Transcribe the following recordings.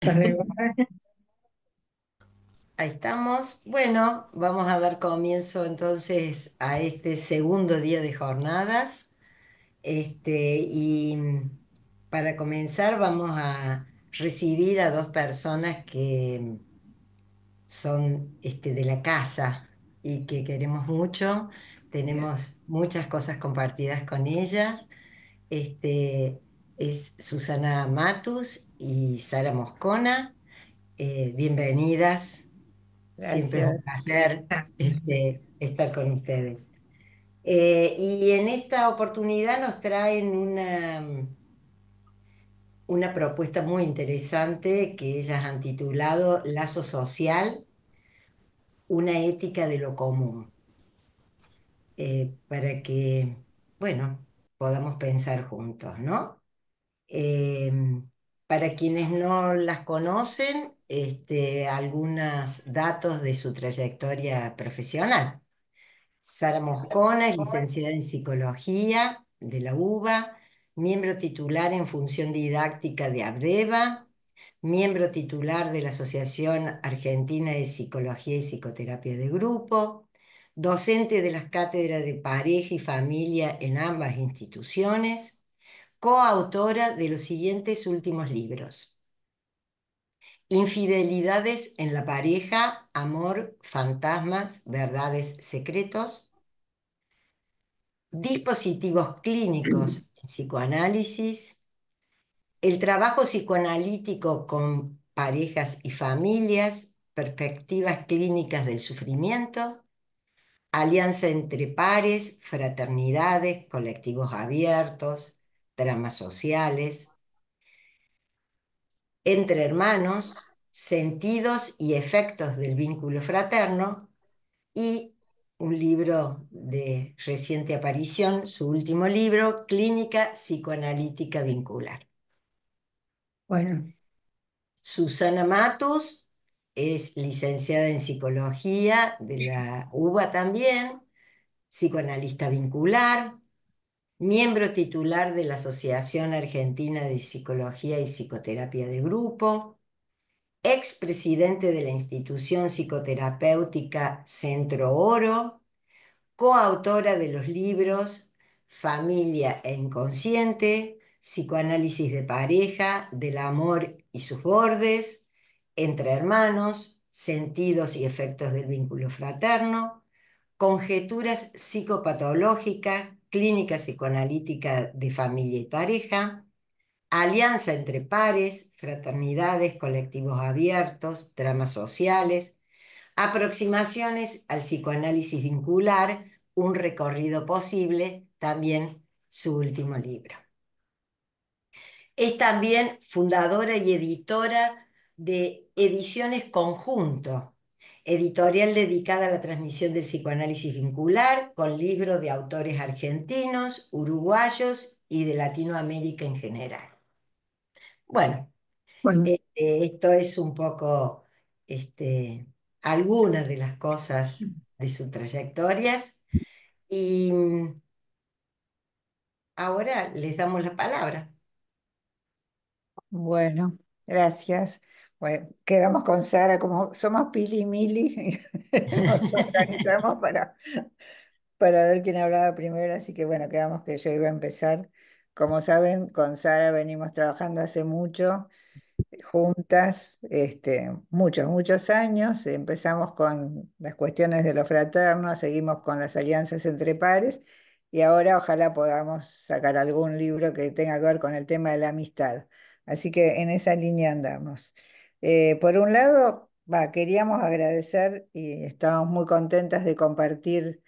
Dale. Ahí estamos. Bueno, vamos a dar comienzo entonces a este segundo día de jornadas. Y para comenzar vamos a recibir a dos personas que son de la casa y que queremos mucho. Tenemos muchas cosas compartidas con ellas. Es Susana Matus y Sara Moscona. Bienvenidas. Siempre es un Gracias. placer estar con ustedes. Y en esta oportunidad nos traen una propuesta muy interesante que ellas han titulado Lazo Social, una ética de lo común, para que, bueno, podamos pensar juntos, ¿no? Eh, para quienes no las conocen, algunos datos de su trayectoria profesional. Sara Moscona es licenciada en Psicología de la UBA, miembro titular en Función Didáctica de ABDEVA, miembro titular de la Asociación Argentina de Psicología y Psicoterapia de Grupo, docente de las cátedras de pareja y familia en ambas instituciones, coautora de los siguientes últimos libros: Infidelidades en la pareja, amor, fantasmas, verdades, secretos; Dispositivos clínicos en psicoanálisis; El trabajo psicoanalítico con parejas y familias, perspectivas clínicas del sufrimiento; Alianza entre pares, fraternidades, colectivos abiertos, tramas sociales; Entre hermanos, sentidos y efectos del vínculo fraterno; y un libro de reciente aparición, su último libro, Clínica Psicoanalítica Vincular. Bueno, Susana Matus es licenciada en Psicología de la UBA también, psicoanalista vincular, miembro titular de la Asociación Argentina de Psicología y Psicoterapia de Grupo, expresidente de la institución psicoterapéutica Centro Oro, coautora de los libros Familia e Inconsciente, Psicoanálisis de pareja, del amor y sus bordes, Entre hermanos, Sentidos y efectos del vínculo fraterno, Conjeturas psicopatológicas, Clínica psicoanalítica de familia y pareja, Alianza entre pares, fraternidades, colectivos abiertos, tramas sociales, Aproximaciones al psicoanálisis vincular, un recorrido posible, también su último libro. Es también fundadora y editora de Ediciones Conjunto, editorial dedicada a la transmisión del psicoanálisis vincular, con libros de autores argentinos, uruguayos y de Latinoamérica en general. Bueno, bueno, esto es un poco algunas de las cosas de sus trayectorias. Y ahora les damos la palabra. bueno, gracias. Bueno, quedamos con Sara, como somos Pili y Mili, nos organizamos para ver quién hablaba primero, así que bueno, quedamos que yo iba a empezar. Como saben, con Sara venimos trabajando hace mucho juntas, muchos, muchos años. Empezamos con las cuestiones de lo fraterno, seguimos con las alianzas entre pares y ahora ojalá podamos sacar algún libro que tenga que ver con el tema de la amistad. Así que en esa línea andamos. Por un lado, queríamos agradecer y estamos muy contentas de compartir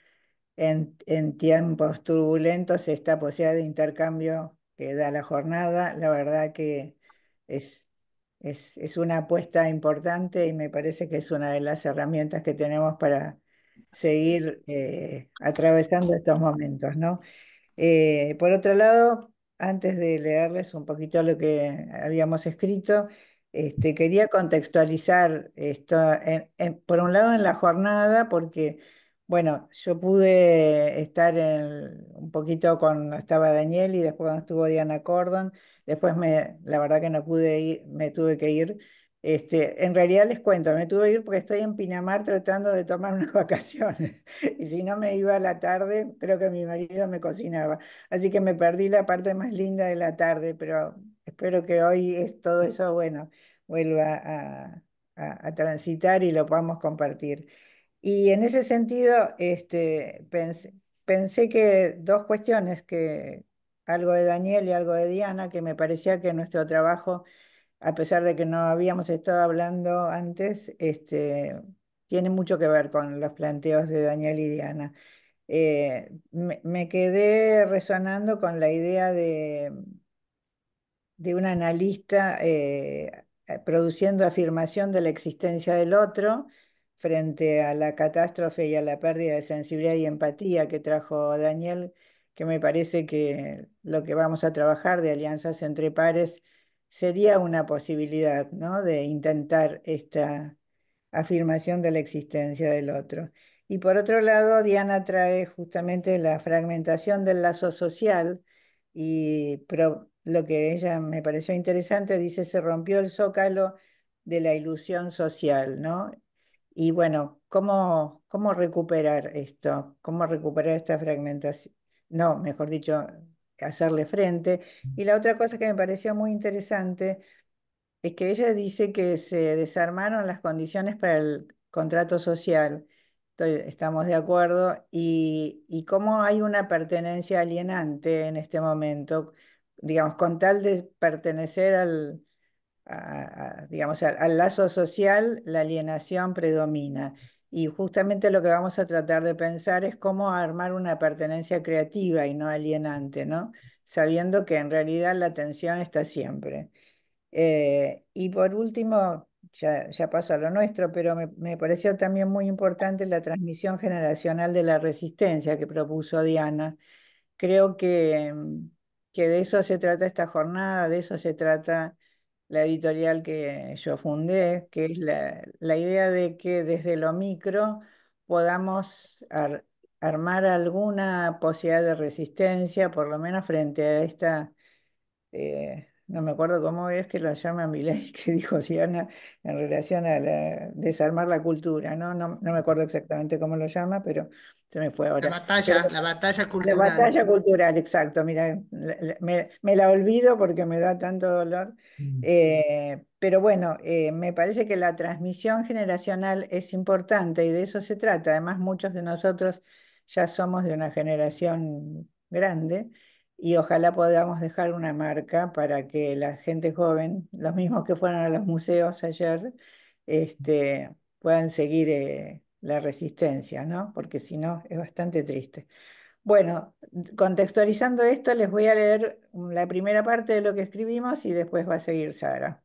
en tiempos turbulentos esta posibilidad de intercambio que da la jornada. La verdad que es, es una apuesta importante y me parece que es una de las herramientas que tenemos para seguir atravesando estos momentos, ¿no? Por otro lado, antes de leerles un poquito lo que habíamos escrito, quería contextualizar esto, por un lado en la jornada, porque, bueno, yo pude estar un poquito cuando estaba Daniel y después cuando estuvo Diana Cordon, después la verdad que no pude ir, me tuve que ir, En realidad les cuento, me tuve que ir porque estoy en Pinamar tratando de tomar unas vacaciones. Y si no me iba a la tarde, creo que mi marido me cocinaba. Así que me perdí la parte más linda de la tarde, pero espero que hoy es todo eso, bueno, vuelva a transitar y lo podamos compartir. Y en ese sentido, pensé que dos cuestiones, que algo de Daniel y algo de Diana, que me parecía que nuestro trabajo, a pesar de que no habíamos estado hablando antes, tiene mucho que ver con los planteos de Daniel y Diana. Me quedé resonando con la idea de un analista produciendo afirmación de la existencia del otro frente a la catástrofe y a la pérdida de sensibilidad y empatía que trajo Daniel, que me parece que lo que vamos a trabajar de alianzas entre pares sería una posibilidad, ¿no? De intentar esta afirmación de la existencia del otro. Y por otro lado, Diana trae justamente la fragmentación del lazo social lo que ella me pareció interesante, dice, se rompió el zócalo de la ilusión social, ¿no? Y bueno, ¿cómo recuperar esto? ¿Cómo recuperar esta fragmentación? No, mejor dicho, hacerle frente. Y la otra cosa que me pareció muy interesante es que ella dice que se desarmaron las condiciones para el contrato social. Estamos de acuerdo. Y cómo hay una pertenencia alienante en este momento, digamos, con tal de pertenecer digamos, al lazo social, la alienación predomina. Y justamente lo que vamos a tratar de pensar es cómo armar una pertenencia creativa y no alienante, ¿no? Sabiendo que en realidad la tensión está siempre. Y por último, ya paso a lo nuestro, pero me pareció también muy importante la transmisión generacional de la resistencia que propuso Diana. Creo que de eso se trata esta jornada, de eso se trata la editorial que yo fundé, que es la idea de que desde lo micro podamos armar alguna posibilidad de resistencia, por lo menos frente a esta no me acuerdo cómo es que lo llama Milei, que dijo Siana en relación a desarmar la cultura, ¿no? No me acuerdo exactamente cómo lo llama, pero se me fue ahora. Pero La batalla la cultural. batalla cultural, exacto, mira, me la olvido porque me da tanto dolor. Mm. Pero bueno, me parece que la transmisión generacional es importante y de eso se trata. Además, muchos de nosotros ya somos de una generación grande y ojalá podamos dejar una marca para que la gente joven, los mismos que fueron a los museos ayer, puedan seguir la resistencia, ¿no? Porque si no, es bastante triste. Bueno, contextualizando esto, les voy a leer la primera parte de lo que escribimos y después va a seguir Sara.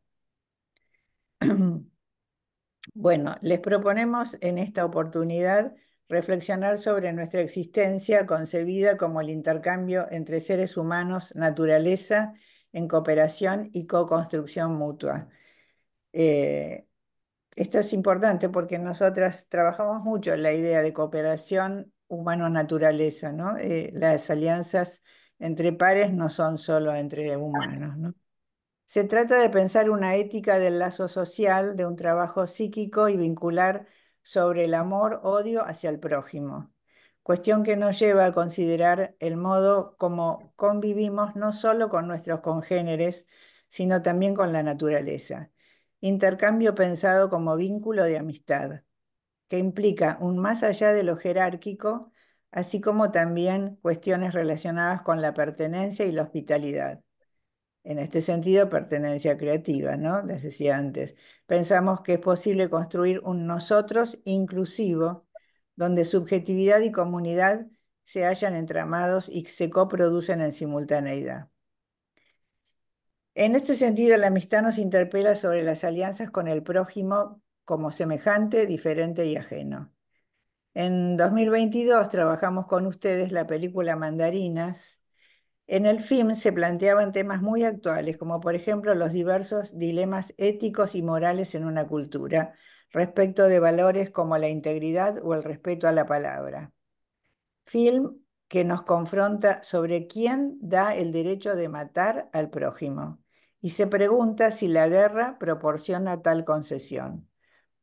Bueno, les proponemos en esta oportunidad reflexionar sobre nuestra existencia concebida como el intercambio entre seres humanos, naturaleza, en cooperación y co-construcción mutua. Eh, Esto es importante porque nosotras trabajamos mucho en la idea de cooperación humano-naturaleza, ¿no? Las alianzas entre pares no son solo entre humanos, ¿no? Se trata de pensar una ética del lazo social, de un trabajo psíquico y vincular sobre el amor-odio hacia el prójimo. Cuestión que nos lleva a considerar el modo como convivimos no solo con nuestros congéneres, sino también con la naturaleza. Intercambio pensado como vínculo de amistad, que implica un más allá de lo jerárquico, así como también cuestiones relacionadas con la pertenencia y la hospitalidad. En este sentido, pertenencia creativa, ¿no? Les decía antes. Pensamos que es posible construir un nosotros inclusivo, donde subjetividad y comunidad se hallan entramados y se coproducen en simultaneidad. En este sentido, la amistad nos interpela sobre las alianzas con el prójimo como semejante, diferente y ajeno. En 2022 trabajamos con ustedes la película Mandarinas. En el film se planteaban temas muy actuales, como por ejemplo los diversos dilemas éticos y morales en una cultura, respecto de valores como la integridad o el respeto a la palabra. Film que nos confronta sobre quién da el derecho de matar al prójimo y se pregunta si la guerra proporciona tal concesión.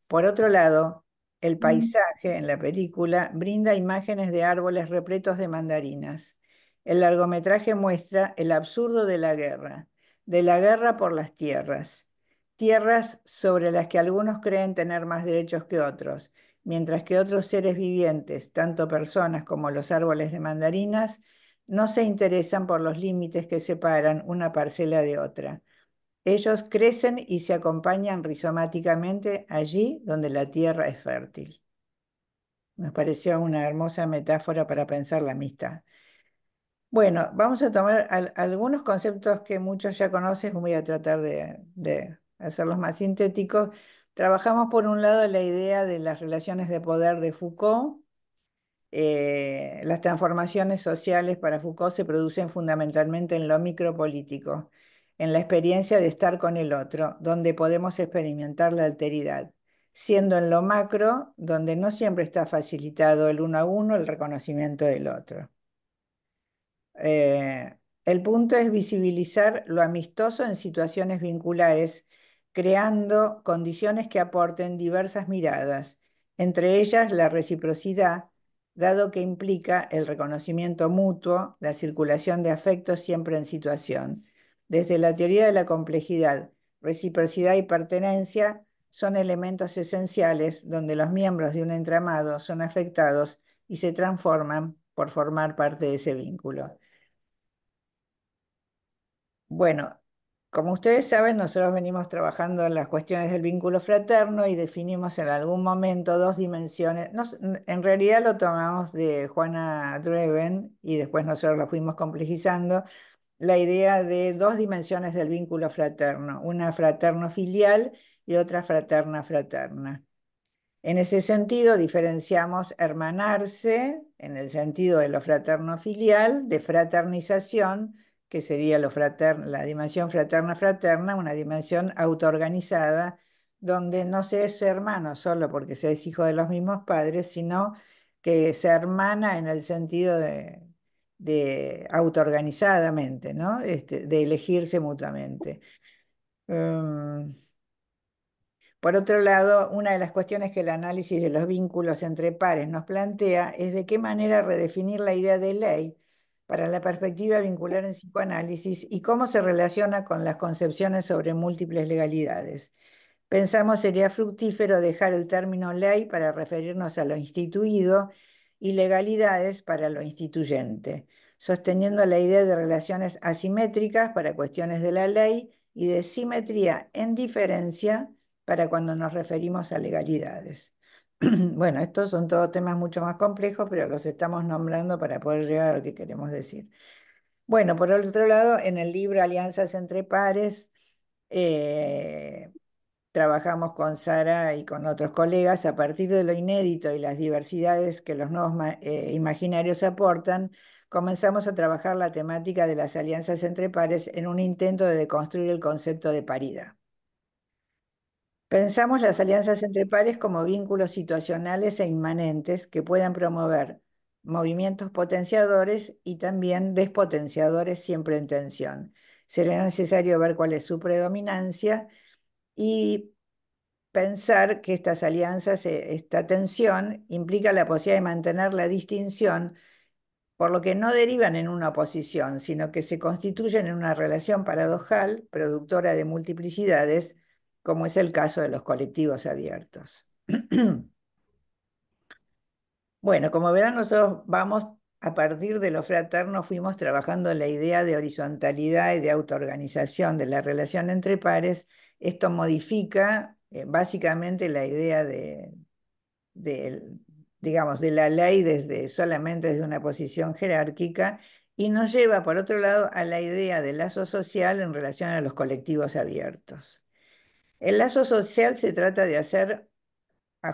Por otro lado, el paisaje en la película brinda imágenes de árboles repletos de mandarinas. El largometraje muestra el absurdo de la guerra por las tierras, tierras sobre las que algunos creen tener más derechos que otros, mientras que otros seres vivientes, tanto personas como los árboles de mandarinas, no se interesan por los límites que separan una parcela de otra. Ellos crecen y se acompañan rizomáticamente allí donde la tierra es fértil. Nos pareció una hermosa metáfora para pensar la amistad. Bueno, vamos a tomar algunos conceptos que muchos ya conocen, voy a tratar de hacerlos más sintéticos. Trabajamos por un lado la idea de las relaciones de poder de Foucault. Las transformaciones sociales para Foucault se producen fundamentalmente en lo micropolítico, en la experiencia de estar con el otro, donde podemos experimentar la alteridad, siendo en lo macro, donde no siempre está facilitado el uno a uno el reconocimiento del otro. Eh, el punto es visibilizar lo amistoso en situaciones vinculares, creando condiciones que aporten diversas miradas, entre ellas la reciprocidad, dado que implica el reconocimiento mutuo, la circulación de afectos siempre en situación. Desde la teoría de la complejidad, reciprocidad y pertenencia son elementos esenciales donde los miembros de un entramado son afectados y se transforman por formar parte de ese vínculo. Bueno, como ustedes saben, nosotros venimos trabajando en las cuestiones del vínculo fraterno y definimos en algún momento dos dimensiones. En realidad lo tomamos de Juana Dreven y después nosotros lo fuimos complejizando, la idea de dos dimensiones del vínculo fraterno, una fraterno-filial y otra fraterna-fraterna. En ese sentido, diferenciamos hermanarse, en el sentido de lo fraterno-filial, de fraternización, que sería la dimensión fraterna-fraterna, una dimensión autoorganizada, donde no se es hermano solo porque se es hijo de los mismos padres, sino que se hermana en el sentido de autoorganizadamente, ¿no? De elegirse mutuamente. Um, por otro lado, una de las cuestiones que el análisis de los vínculos entre pares nos plantea es de qué manera redefinir la idea de ley para la perspectiva vincular en psicoanálisis y cómo se relaciona con las concepciones sobre múltiples legalidades. Pensamos sería fructífero dejar el término ley para referirnos a lo instituido y legalidades para lo instituyente, sosteniendo la idea de relaciones asimétricas para cuestiones de la ley y de simetría en diferencia para cuando nos referimos a legalidades. Bueno, estos son todos temas mucho más complejos, pero los estamos nombrando para poder llegar a lo que queremos decir. Bueno, por otro lado, en el libro Alianzas entre Pares, eh, trabajamos con Sara y con otros colegas a partir de lo inédito y las diversidades que los nuevos imaginarios aportan. Comenzamos a trabajar la temática de las alianzas entre pares en un intento de deconstruir el concepto de paridad. Pensamos las alianzas entre pares como vínculos situacionales e inmanentes que puedan promover movimientos potenciadores y también despotenciadores siempre en tensión. Será necesario ver cuál es su predominancia y pensar que estas alianzas, esta tensión, implica la posibilidad de mantener la distinción, por lo que no derivan en una oposición, sino que se constituyen en una relación paradojal, productora de multiplicidades, como es el caso de los colectivos abiertos. Bueno, como verán, nosotros vamos a partir de lo fraterno, fuimos trabajando la idea de horizontalidad y de autoorganización de la relación entre pares. Esto modifica básicamente la idea de, digamos, de la ley solamente desde una posición jerárquica y nos lleva, por otro lado, a la idea del lazo social en relación a los colectivos abiertos. El lazo social se trata de hacer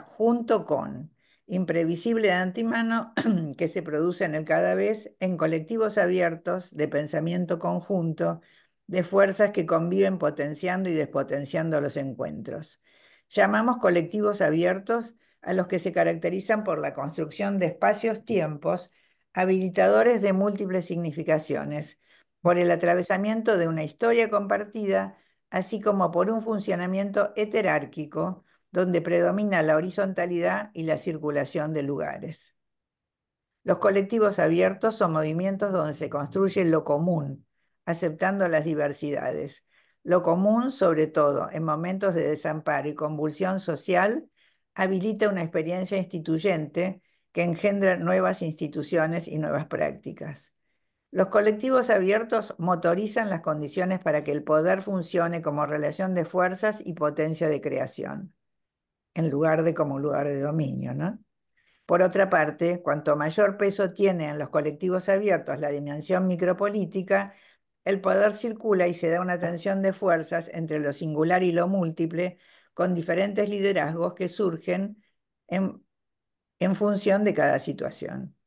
junto con imprevisible de antemano que se produce en el cada vez en colectivos abiertos de pensamiento conjunto, de fuerzas que conviven potenciando y despotenciando los encuentros. Llamamos colectivos abiertos a los que se caracterizan por la construcción de espacios-tiempos habilitadores de múltiples significaciones, por el atravesamiento de una historia compartida, así como por un funcionamiento heterárquico, donde predomina la horizontalidad y la circulación de lugares. Los colectivos abiertos son movimientos donde se construye lo común, aceptando las diversidades. Lo común, sobre todo en momentos de desamparo y convulsión social, habilita una experiencia instituyente que engendra nuevas instituciones y nuevas prácticas. Los colectivos abiertos motorizan las condiciones para que el poder funcione como relación de fuerzas y potencia de creación, en lugar de como lugar de dominio, ¿no? Por otra parte, cuanto mayor peso tiene en los colectivos abiertos la dimensión micropolítica, el poder circula y se da una tensión de fuerzas entre lo singular y lo múltiple, con diferentes liderazgos que surgen en, en función de cada situación.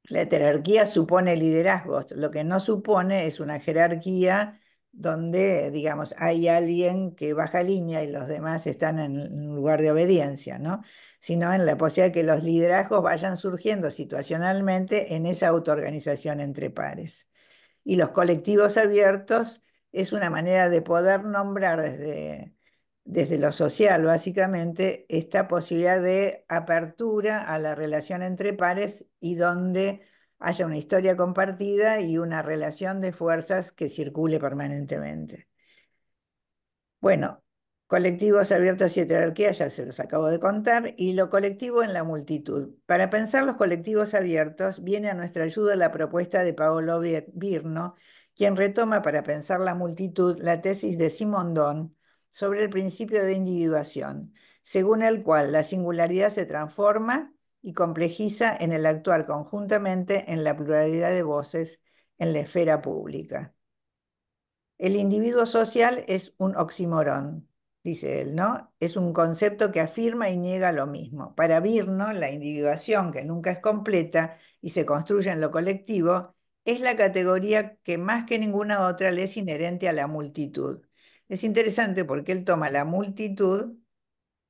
La jerarquía supone liderazgos, lo que no supone es una jerarquía donde, digamos, hay alguien que baja línea y los demás están en un lugar de obediencia, ¿no? Sino en la posibilidad de que los liderazgos vayan surgiendo situacionalmente en esa autoorganización entre pares. Y los colectivos abiertos es una manera de poder nombrar desde lo social, básicamente, esta posibilidad de apertura a la relación entre pares y donde haya una historia compartida y una relación de fuerzas que circule permanentemente. Bueno, colectivos abiertos y heterarquía, ya se los acabo de contar, y lo colectivo en la multitud. Para pensar los colectivos abiertos, viene a nuestra ayuda la propuesta de Paolo Virno, quien retoma para pensar la multitud la tesis de Simondon sobre el principio de individuación, según el cual la singularidad se transforma y complejiza en el actuar conjuntamente en la pluralidad de voces en la esfera pública. El individuo social es un oxímoron, dice él, ¿no? Es un concepto que afirma y niega lo mismo. Para Virno, la individuación, que nunca es completa y se construye en lo colectivo, es la categoría que más que ninguna otra le es inherente a la multitud. Es interesante porque él toma la multitud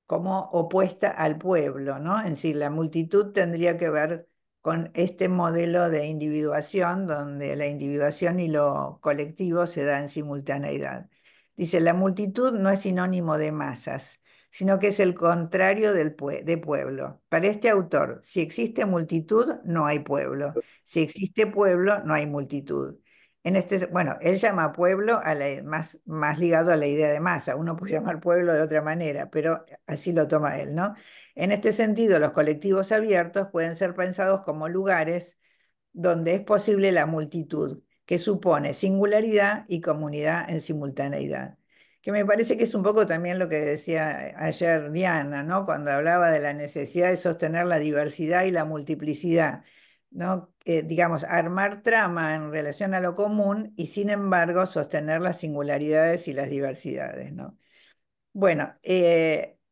como opuesta al pueblo, ¿no? En sí, la multitud tendría que ver con este modelo de individuación, donde la individuación y lo colectivo se da en simultaneidad. Dice, la multitud no es sinónimo de masas, sino que es el contrario de pueblo. Para este autor, si existe multitud, no hay pueblo. Si existe pueblo, no hay multitud. Bueno, él llama pueblo más ligado a la idea de masa. Uno puede llamar pueblo de otra manera, pero así lo toma él, ¿no? En este sentido, los colectivos abiertos pueden ser pensados como lugares donde es posible la multitud, que supone singularidad y comunidad en simultaneidad. Que me parece que es un poco también lo que decía ayer Diana, ¿no? Cuando hablaba de la necesidad de sostener la diversidad y la multiplicidad, ¿no? Digamos, armar trama en relación a lo común y sin embargo sostener las singularidades y las diversidades, ¿no? Bueno,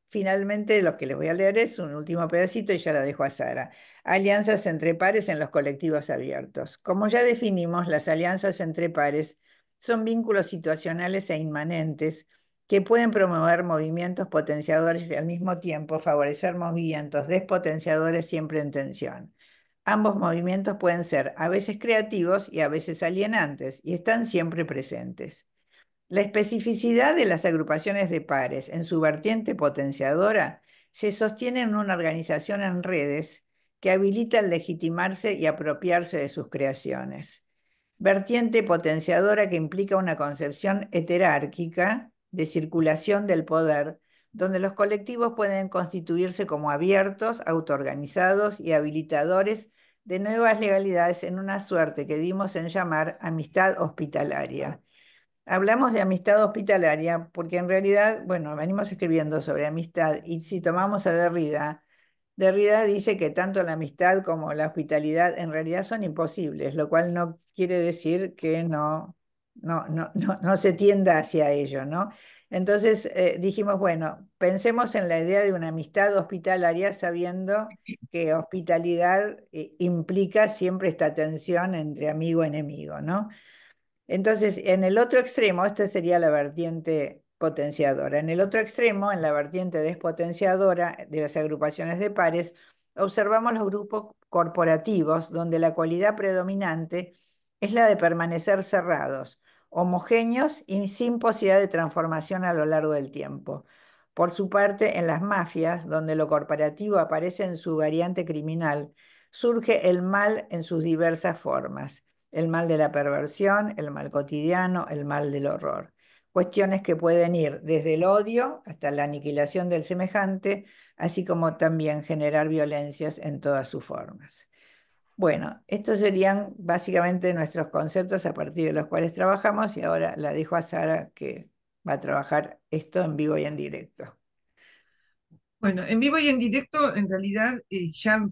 finalmente lo que les voy a leer es un último pedacito y ya la dejo a Sara. Alianzas entre pares en los colectivos abiertos. Como ya definimos, las alianzas entre pares son vínculos situacionales e inmanentes que pueden promover movimientos potenciadores y al mismo tiempo favorecer movimientos despotenciadores siempre en tensión. Ambos movimientos pueden ser a veces creativos y a veces alienantes y están siempre presentes. La especificidad de las agrupaciones de pares en su vertiente potenciadora se sostiene en una organización en redes que habilita el legitimarse y apropiarse de sus creaciones. Vertiente potenciadora que implica una concepción heterárquica de circulación del poder, donde los colectivos pueden constituirse como abiertos, autoorganizados y habilitadores de nuevas legalidades en una suerte que dimos en llamar amistad hospitalaria. Hablamos de amistad hospitalaria porque en realidad, bueno, venimos escribiendo sobre amistad y si tomamos a Derrida, Derrida dice que tanto la amistad como la hospitalidad en realidad son imposibles, lo cual no quiere decir que no se tienda hacia ello, ¿no? Entonces dijimos, bueno, pensemos en la idea de una amistad hospitalaria sabiendo que hospitalidad implica siempre esta tensión entre amigo-enemigo, ¿no? Entonces, en el otro extremo, esta sería la vertiente potenciadora. En el otro extremo, en la vertiente despotenciadora de las agrupaciones de pares, observamos los grupos corporativos, donde la cualidad predominante es la de permanecer cerrados, homogéneos y sin posibilidad de transformación a lo largo del tiempo. Por su parte, en las mafias, donde lo corporativo aparece en su variante criminal, surge el mal en sus diversas formas, el mal de la perversión, el mal cotidiano, el mal del horror. Cuestiones que pueden ir desde el odio hasta la aniquilación del semejante, así como también generar violencias en todas sus formas. Bueno, estos serían básicamente nuestros conceptos a partir de los cuales trabajamos y ahora la dejo a Sara que va a trabajar esto en vivo y en directo. Bueno, en vivo y en directo, en realidad, ya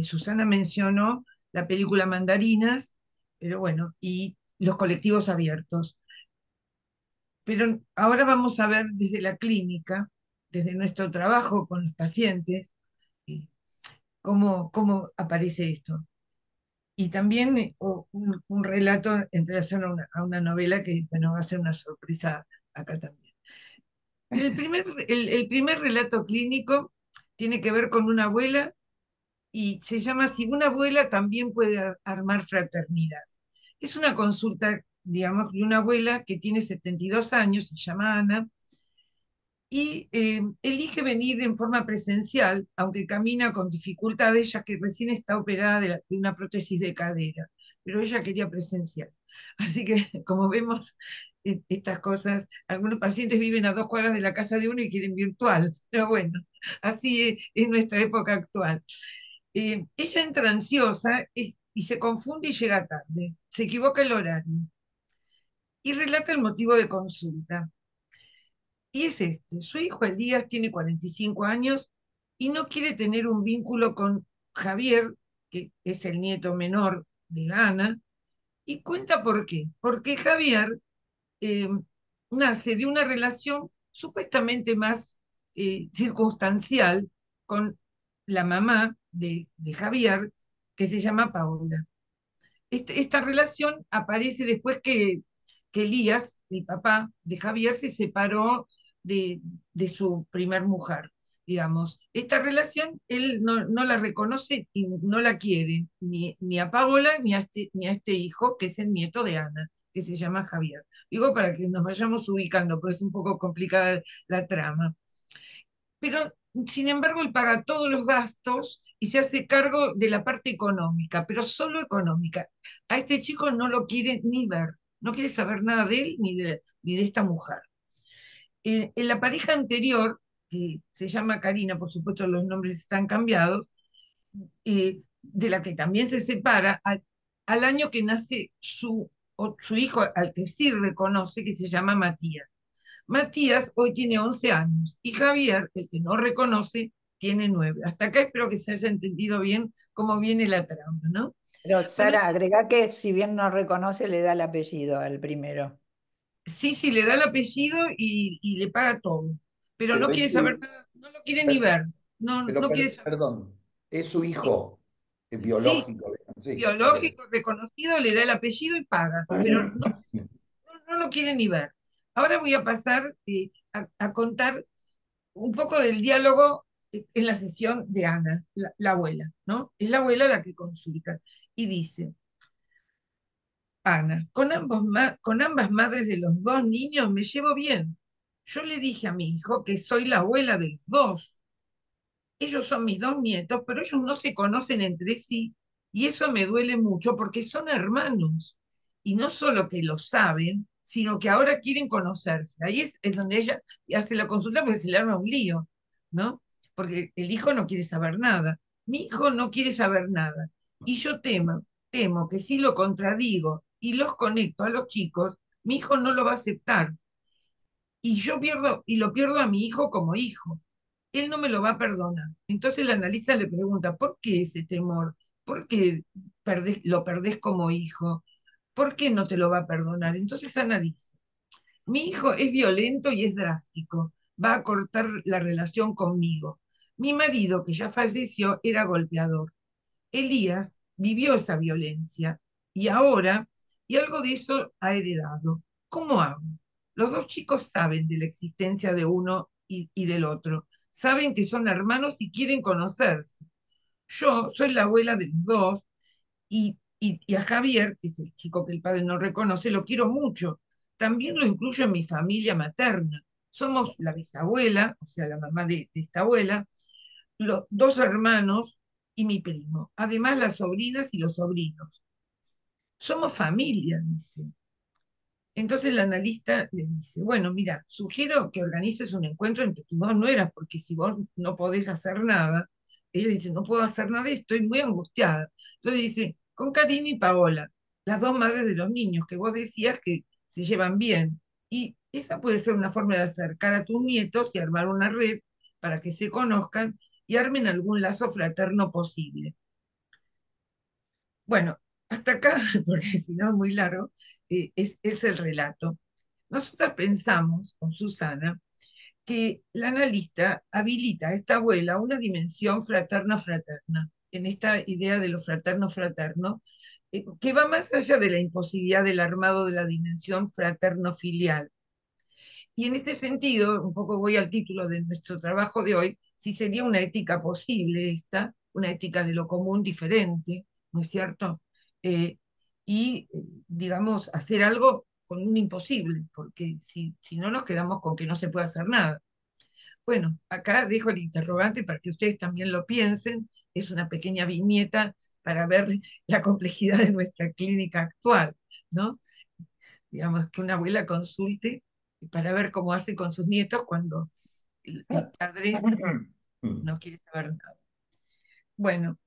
Susana mencionó la película Mandarinas, pero bueno, y los colectivos abiertos. Pero ahora vamos a ver desde la clínica, desde nuestro trabajo con los pacientes, eh, cómo aparece esto. Y también un relato en relación a una novela que, bueno, va a ser una sorpresa acá también. El primer relato clínico tiene que ver con una abuela y se llama Si una abuela también puede armar fraternidad. Es una consulta, digamos, de una abuela que tiene 72 años, se llama Ana, y elige venir en forma presencial, aunque camina con dificultades, ya que recién está operada de una prótesis de cadera, pero ella quería presencial. Así que, como vemos, estas cosas, algunos pacientes viven a 2 cuadras de la casa de uno y quieren virtual, pero bueno, así es nuestra época actual. Ella entra ansiosa y se confunde y llega tarde, se equivoca el horario y relata el motivo de consulta. Y es este, su hijo Elías tiene 45 años y no quiere tener un vínculo con Javier, que es el nieto menor de Ana, y cuenta por qué. Porque Javier eh, nace de una relación supuestamente más circunstancial con la mamá de Javier, que se llama Paola. Esta relación aparece después que Elías, el papá de Javier, se separó de su primer mujer, digamos. Esta relación él no la reconoce y no la quiere, ni a Paola ni a este hijo, que es el nieto de Ana, que se llama Javier. Digo para que nos vayamos ubicando, pero es un poco complicada la trama. Pero, sin embargo, él paga todos los gastos y se hace cargo de la parte económica, pero solo económica. A este chico no lo quiere ni ver, no quiere saber nada de él ni de esta mujer. En la pareja anterior, que se llama Karina, por supuesto los nombres están cambiados, de la que también se separa, al año que nace su hijo, al que sí reconoce, que se llama Matías. Matías hoy tiene 11 años y Javier, el que no reconoce, tiene 9. Hasta acá espero que se haya entendido bien cómo viene la trama, ¿no? Pero Bueno, Sara, agrega que si bien no reconoce, le da el apellido al primero. sí, sí, le da el apellido y le paga todo, pero Pero no es quiere saber su, nada, no lo quiere ni per- ver, no quiere saber. perdón, es su Sí, hijo sí, biológico, digamos, sí, ok. biológico, reconocido, le da el apellido y paga, pero no lo quiere ni ver. Ahora voy a pasar a contar un poco del diálogo en la sesión de Ana, la abuela, ¿no? Es la abuela la que consulta y dice, Ana, con ambas madres de los dos niños me llevo bien. Yo le dije a mi hijo que soy la abuela de los dos. Ellos son mis dos nietos, pero ellos no se conocen entre sí y eso me duele mucho porque son hermanos. Y no solo que lo saben, sino que ahora quieren conocerse. Ahí es donde ella hace la consulta porque se le arma un lío, ¿no? Porque el hijo no quiere saber nada. Mi hijo no quiere saber nada. Y yo temo que si lo contradigo y los conecto a los chicos, mi hijo no lo va a aceptar y lo pierdo a mi hijo como hijo. Él no me lo va a perdonar. Entonces el analista le pregunta, ¿por qué ese temor? ¿Por qué lo perdés como hijo? ¿Por qué no te lo va a perdonar? Entonces Ana dice, mi hijo es violento y es drástico, va a cortar la relación conmigo. Mi marido, que ya falleció, era golpeador. Elías vivió esa violencia y ahora, y algo de eso ha heredado. ¿Cómo hago? Los dos chicos saben de la existencia de uno y del otro, saben que son hermanos y quieren conocerse. Yo soy la abuela de los dos y Y a Javier, que es el chico que el padre no reconoce, lo quiero mucho. También lo incluyo en mi familia materna. Somos la bisabuela, o sea, la mamá de esta abuela, los dos hermanos y mi primo. Además, las sobrinas y los sobrinos. Somos familia, dice. Entonces el analista le dice, bueno, mira, sugiero que organices un encuentro entre tus dos nueras, porque si vos no podés hacer nada, ella dice, no puedo hacer nada, estoy muy angustiada. Entonces dice, con Karina y Paola, las dos madres de los niños, que vos decías que se llevan bien. Y esa puede ser una forma de acercar a tus nietos y armar una red para que se conozcan y armen algún lazo fraterno posible. Bueno, hasta acá, porque si no es muy largo, es el relato. Nosotras pensamos con Susana que la analista habilita a esta abuela una dimensión fraterna-fraterna, en esta idea de lo fraterno-fraterno, que va más allá de la imposibilidad del armado de la dimensión fraterno-filial. Y en este sentido, un poco voy al título de nuestro trabajo de hoy, si sería una ética posible esta, una ética de lo común diferente, ¿no es cierto? Eh, digamos, hacer algo con un imposible, porque si no nos quedamos con que no se puede hacer nada. Bueno, acá dejo el interrogante para que ustedes también lo piensen. Es una pequeña viñeta para ver la complejidad de nuestra clínica actual, ¿no? Digamos, que una abuela consulte para ver cómo hace con sus nietos cuando el padre no quiere saber nada. Bueno,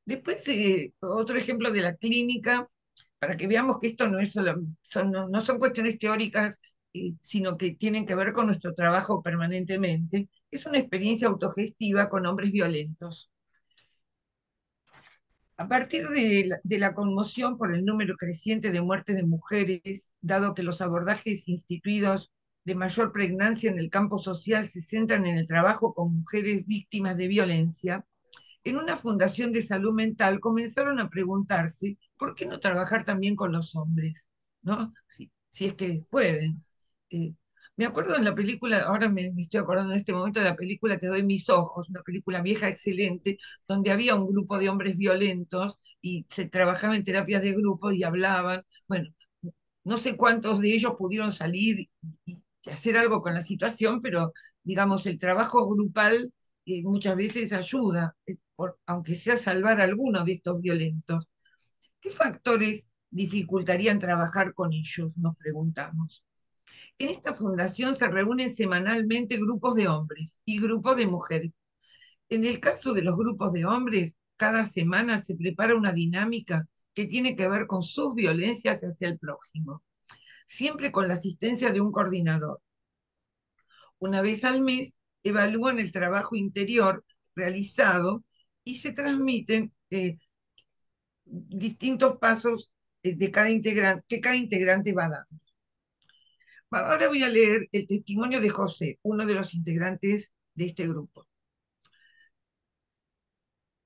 después otro ejemplo de la clínica, para que veamos que esto no es solo, no son cuestiones teóricas, sino que tienen que ver con nuestro trabajo permanentemente, es una experiencia autogestiva con hombres violentos. A partir de la conmoción por el número creciente de muertes de mujeres, dado que los abordajes instituidos de mayor pregnancia en el campo social se centran en el trabajo con mujeres víctimas de violencia, en una fundación de salud mental comenzaron a preguntarse por qué no trabajar también con los hombres, ¿no? Si es que pueden. Eh, Me acuerdo en la película, ahora me estoy acordando en este momento de la película Te doy mis ojos, una película vieja excelente, donde había un grupo de hombres violentos y se trabajaba en terapias de grupo y hablaban. Bueno, no sé cuántos de ellos pudieron salir y hacer algo con la situación, pero digamos, el trabajo grupal muchas veces ayuda, aunque sea salvar a algunos de estos violentos. ¿Qué factores dificultarían trabajar con ellos? Nos preguntamos. En esta fundación se reúnen semanalmente grupos de hombres y grupos de mujeres. En el caso de los grupos de hombres, cada semana se prepara una dinámica que tiene que ver con sus violencias hacia el prójimo, siempre con la asistencia de un coordinador. Una vez al mes evalúan el trabajo interior realizado y se transmiten distintos pasos de cada integrante, que cada integrante va dando. Ahora voy a leer el testimonio de José, uno de los integrantes de este grupo.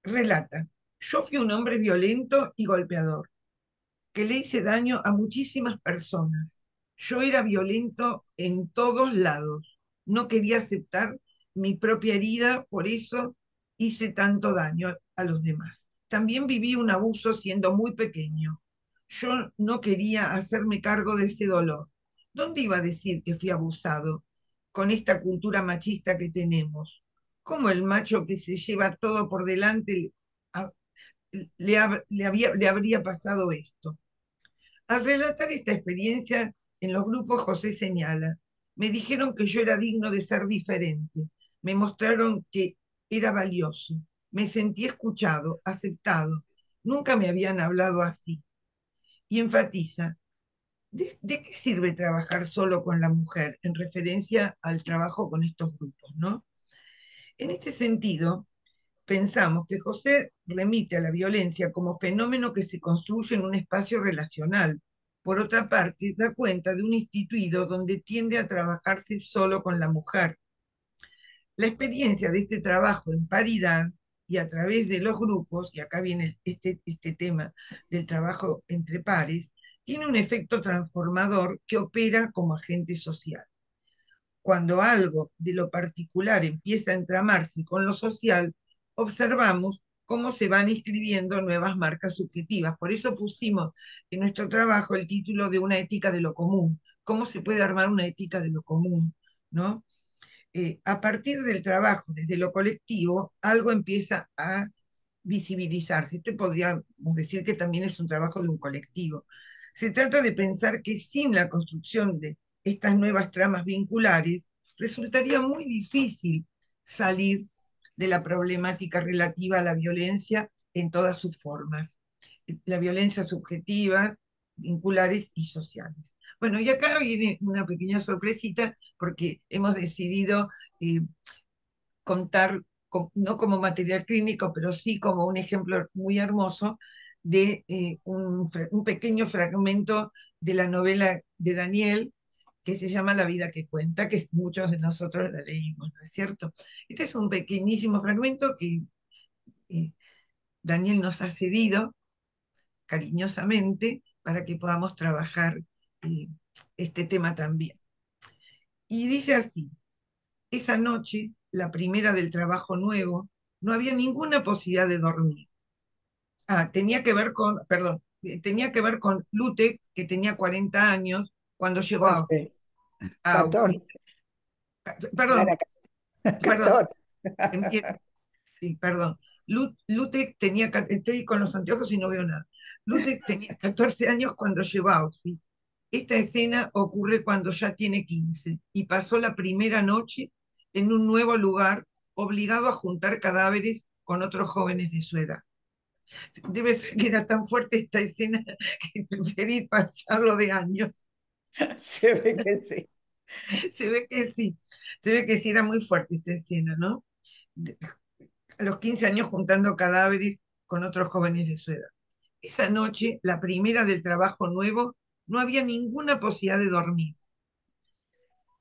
Relata, yo fui un hombre violento y golpeador, que le hice daño a muchísimas personas. Yo era violento en todos lados. No quería aceptar mi propia herida, por eso hice tanto daño a los demás. También viví un abuso siendo muy pequeño. Yo no quería hacerme cargo de ese dolor. ¿Dónde iba a decir que fui abusado con esta cultura machista que tenemos? ¿Cómo el macho que se lleva todo por delante le habría pasado esto? Al relatar esta experiencia en los grupos, José señala, me dijeron que yo era digno de ser diferente, me mostraron que era valioso, me sentí escuchado, aceptado, nunca me habían hablado así. Y enfatiza, ¿de qué sirve trabajar solo con la mujer? En referencia al trabajo con estos grupos, ¿no? En este sentido, pensamos que José remite a la violencia como fenómeno que se construye en un espacio relacional. Por otra parte, da cuenta de un instituido donde tiende a trabajarse solo con la mujer. La experiencia de este trabajo en paridad y a través de los grupos, y acá viene este tema del trabajo entre pares, tiene un efecto transformador que opera como agente social. Cuando algo de lo particular empieza a entramarse con lo social, observamos cómo se van escribiendo nuevas marcas subjetivas. Por eso pusimos en nuestro trabajo el título de una ética de lo común. ¿Cómo se puede armar una ética de lo común? ¿No? A partir del trabajo desde lo colectivo, algo empieza a visibilizarse. Esto podríamos decir que también es un trabajo de un colectivo. Se trata de pensar que sin la construcción de estas nuevas tramas vinculares, resultaría muy difícil salir de la problemática relativa a la violencia en todas sus formas. La violencia subjetiva, vinculares y sociales. Bueno, y acá viene una pequeña sorpresita porque hemos decidido eh, contar, no como material clínico, pero sí como un ejemplo muy hermoso de un pequeño fragmento de la novela de Daniel que se llama La vida que cuenta, que muchos de nosotros la leímos, ¿no es cierto? Este es un pequeñísimo fragmento que eh, Daniel nos ha cedido cariñosamente para que podamos trabajar eh, este tema también. Y dice así: esa noche, la primera del trabajo nuevo, no había ninguna posibilidad de dormir. Tenía que ver con, perdón, tenía que ver con Lute, que tenía 40 años cuando llegó a 14, Auschwitz. 14, ya Perdón, era perdón, 14. empiezo, sí, perdón. Lute tenía, estoy con los anteojos y no veo nada. Lute tenía 14 años cuando llegó a Auschwitz. Esta escena ocurre cuando ya tiene 15 y pasó la primera noche en un nuevo lugar, obligado a juntar cadáveres con otros jóvenes de su edad. Debe ser que era tan fuerte esta escena que preferí pasarlo de años. Se ve que sí. Se ve que sí, se ve que sí era muy fuerte esta escena, ¿no? A los 15 años juntando cadáveres con otros jóvenes de su edad. Esa noche, la primera del trabajo nuevo, no había ninguna posibilidad de dormir.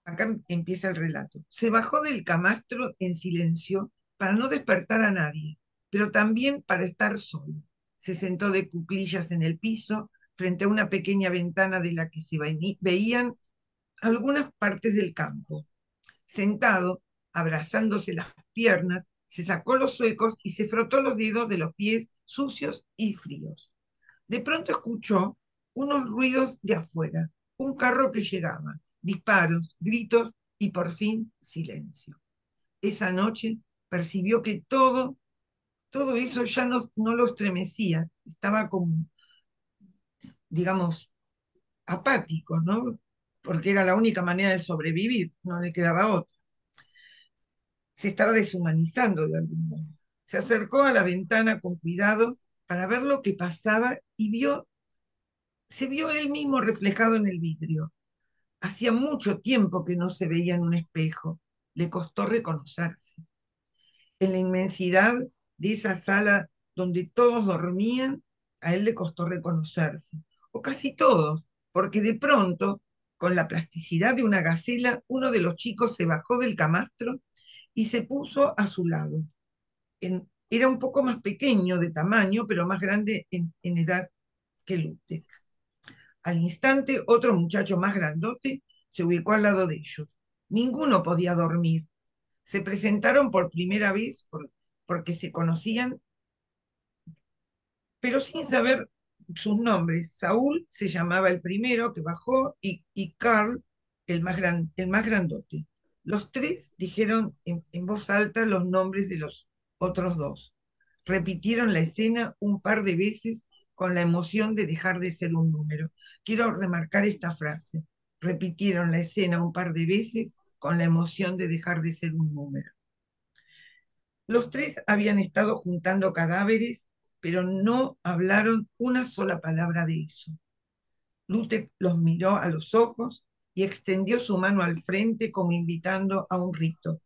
Acá empieza el relato. Se bajó del camastro en silencio para no despertar a nadie, pero también para estar solo. Se sentó de cuclillas en el piso, frente a una pequeña ventana de la que se veían algunas partes del campo. Sentado, abrazándose las piernas, se sacó los zuecos y se frotó los dedos de los pies sucios y fríos. De pronto escuchó unos ruidos de afuera, un carro que llegaba, disparos, gritos y por fin silencio. Esa noche percibió que todo eso ya no lo estremecía, estaba como, digamos, apático, ¿no? Porque era la única manera de sobrevivir, no le quedaba otra. Se estaba deshumanizando de algún modo. Se acercó a la ventana con cuidado para ver lo que pasaba y se vio él mismo reflejado en el vidrio. Hacía mucho tiempo que no se veía en un espejo. Le costó reconocerse. En la inmensidad de esa sala donde todos dormían, a él le costó reconocerse. O casi todos, porque de pronto, con la plasticidad de una gacela, uno de los chicos se bajó del camastro y se puso a su lado. Era un poco más pequeño de tamaño, pero más grande en edad que Lutek. Al instante, otro muchacho más grandote se ubicó al lado de ellos. Ninguno podía dormir. Se presentaron por primera vez porque se conocían, pero sin saber sus nombres. Saúl se llamaba el primero que bajó y Carl el más grandote. Los tres dijeron en voz alta los nombres de los otros dos. Repitieron la escena un par de veces con la emoción de dejar de ser un número. Quiero remarcar esta frase. Repitieron la escena un par de veces con la emoción de dejar de ser un número. Los tres habían estado juntando cadáveres, pero no hablaron una sola palabra de eso. Lutek los miró a los ojos y extendió su mano al frente como invitando a un rito.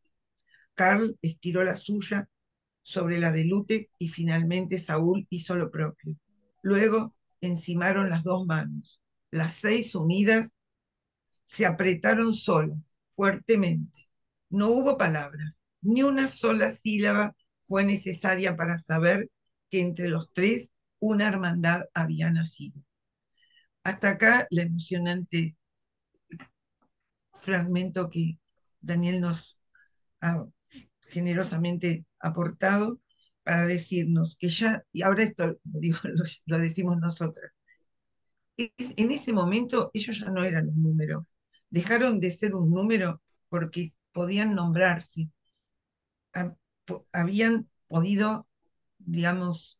Carl estiró la suya sobre la de Lutek y finalmente Saúl hizo lo propio. Luego encimaron las dos manos. Las 6 unidas se apretaron solas, fuertemente. No hubo palabras, ni una sola sílaba fue necesaria para saber que entre los tres una hermandad había nacido. Hasta acá la emocionante fragmento que Daniel nos ha generosamente aportado para decirnos que ya, y ahora esto lo, digo, lo decimos nosotras, en ese momento ellos ya no eran un número, dejaron de ser un número porque podían nombrarse, habían podido, digamos,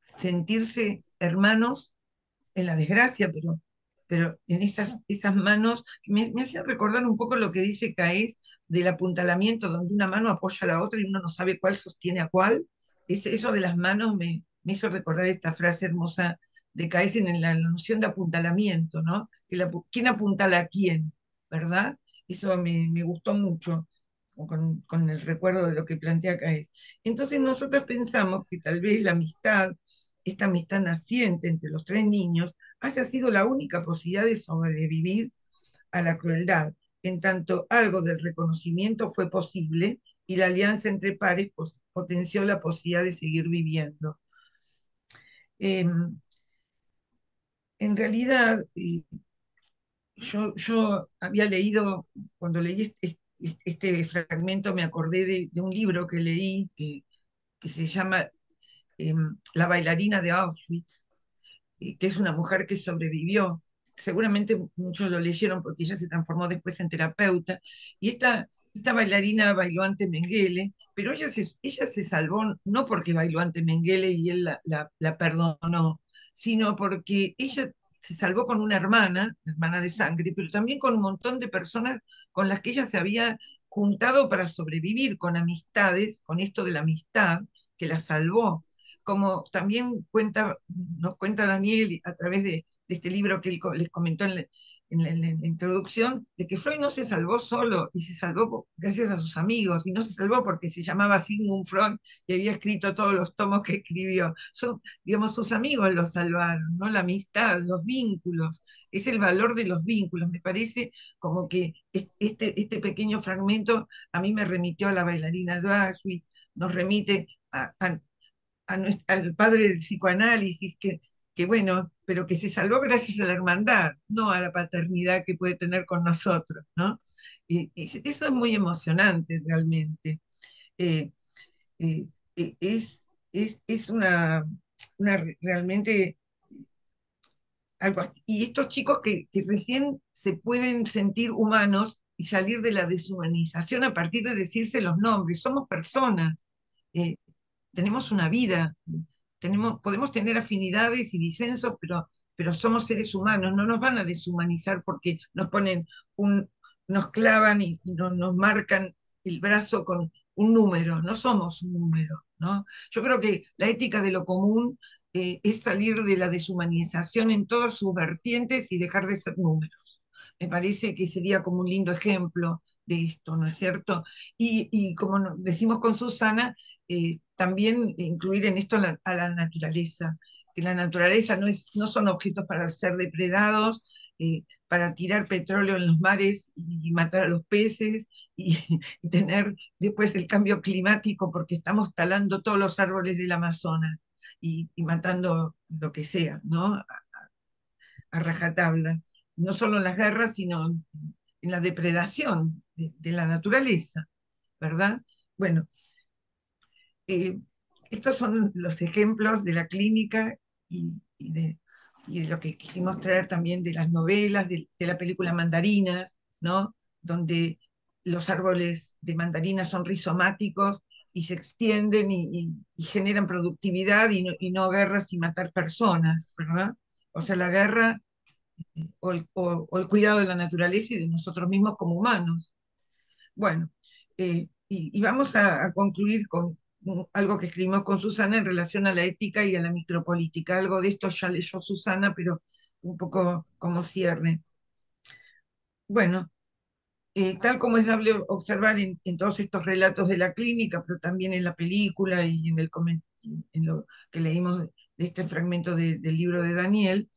sentirse hermanos en la desgracia, pero en esas manos, me hacen recordar un poco lo que dice Caes del apuntalamiento, donde una mano apoya a la otra y uno no sabe cuál sostiene a cuál. Eso de las manos me hizo recordar esta frase hermosa de Caes en la noción de apuntalamiento, ¿no? ¿Quién apuntala a quién? ¿Verdad? Eso me gustó mucho con el recuerdo de lo que plantea Caes. Entonces nosotros pensamos que tal vez la amistad, esta amistad naciente entre los tres niños, haya sido la única posibilidad de sobrevivir a la crueldad, en tanto algo del reconocimiento fue posible y la alianza entre pares potenció la posibilidad de seguir viviendo. Eh, en realidad, yo había leído, cuando leí este fragmento, me acordé de un libro que leí que se llama La bailarina de Auschwitz, que es una mujer que sobrevivió. Seguramente muchos lo leyeron porque ella se transformó después en terapeuta. Y esta bailarina bailó ante Mengele, pero ella se salvó no porque bailó ante Mengele y él la perdonó, sino porque ella se salvó con una hermana de sangre, pero también con un montón de personas con las que ella se había juntado para sobrevivir, con amistades, con esto de la amistad que la salvó, como también nos cuenta Daniel a través de este libro que él les comentó en la introducción, de que Freud no se salvó solo, y se salvó gracias a sus amigos, y no se salvó porque se llamaba Sigmund Freud y había escrito todos los tomos que escribió. Digamos, sus amigos lo salvaron, ¿no? La amistad, los vínculos, es el valor de los vínculos. Me parece como que este pequeño fragmento a mí me remitió a la bailarina de Auschwitz, nos remite al padre del psicoanálisis, que bueno, pero que se salvó gracias a la hermandad, no a la paternidad que puede tener con nosotros, ¿no? Y eso es muy emocionante realmente. Eh, eh, es realmente algo así. Y estos chicos que recién se pueden sentir humanos y salir de la deshumanización a partir de decirse los nombres, somos personas. eh, Tenemos una vida, podemos tener afinidades y disensos, pero somos seres humanos, no nos van a deshumanizar porque un, nos clavan y nos marcan el brazo con un número, no somos un número, ¿no? Yo creo que la ética de lo común es salir de la deshumanización en todas sus vertientes y dejar de ser números. Me parece que sería como un lindo ejemplo de esto, ¿no es cierto? Y como decimos con Susana, también incluir en esto a la naturaleza, que la naturaleza no son objetos para ser depredados, para tirar petróleo en los mares y matar a los peces y, y tener después el cambio climático porque estamos talando todos los árboles del Amazonas y matando lo que sea, ¿no? A rajatabla, no solo en las guerras, sino en la depredación de la naturaleza, ¿verdad? Bueno, eh, estos son los ejemplos de la clínica y de lo que quisimos traer también de las novelas, de la película Mandarinas, ¿no? Donde los árboles de mandarinas son rizomáticos y se extienden y generan productividad y no guerras y matar personas, ¿verdad? O sea, la guerra o el cuidado de la naturaleza y de nosotros mismos como humanos. Bueno, y vamos a concluir con algo que escribimos con Susana en relación a la ética y a la micropolítica. Algo de esto ya leyó Susana, pero un poco como cierre. Bueno, tal como es dable observar en todos estos relatos de la clínica, pero también en la película y en lo que leímos de este fragmento del libro de Daniel,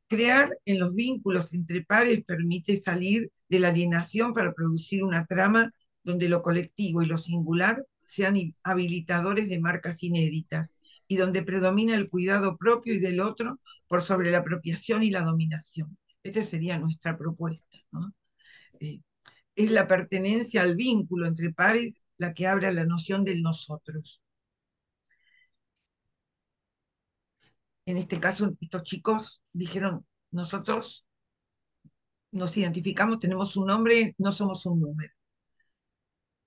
crear en los vínculos entre pares permite salir de la alienación para producir una trama donde lo colectivo y lo singular sean habilitadores de marcas inéditas y donde predomina el cuidado propio y del otro por sobre la apropiación y la dominación. Esta sería nuestra propuesta, ¿no? Eh, es la pertenencia al vínculo entre pares la que abre a la noción del nosotros. en este caso, estos chicos dijeron, nosotros nos identificamos, tenemos un nombre, no somos un número.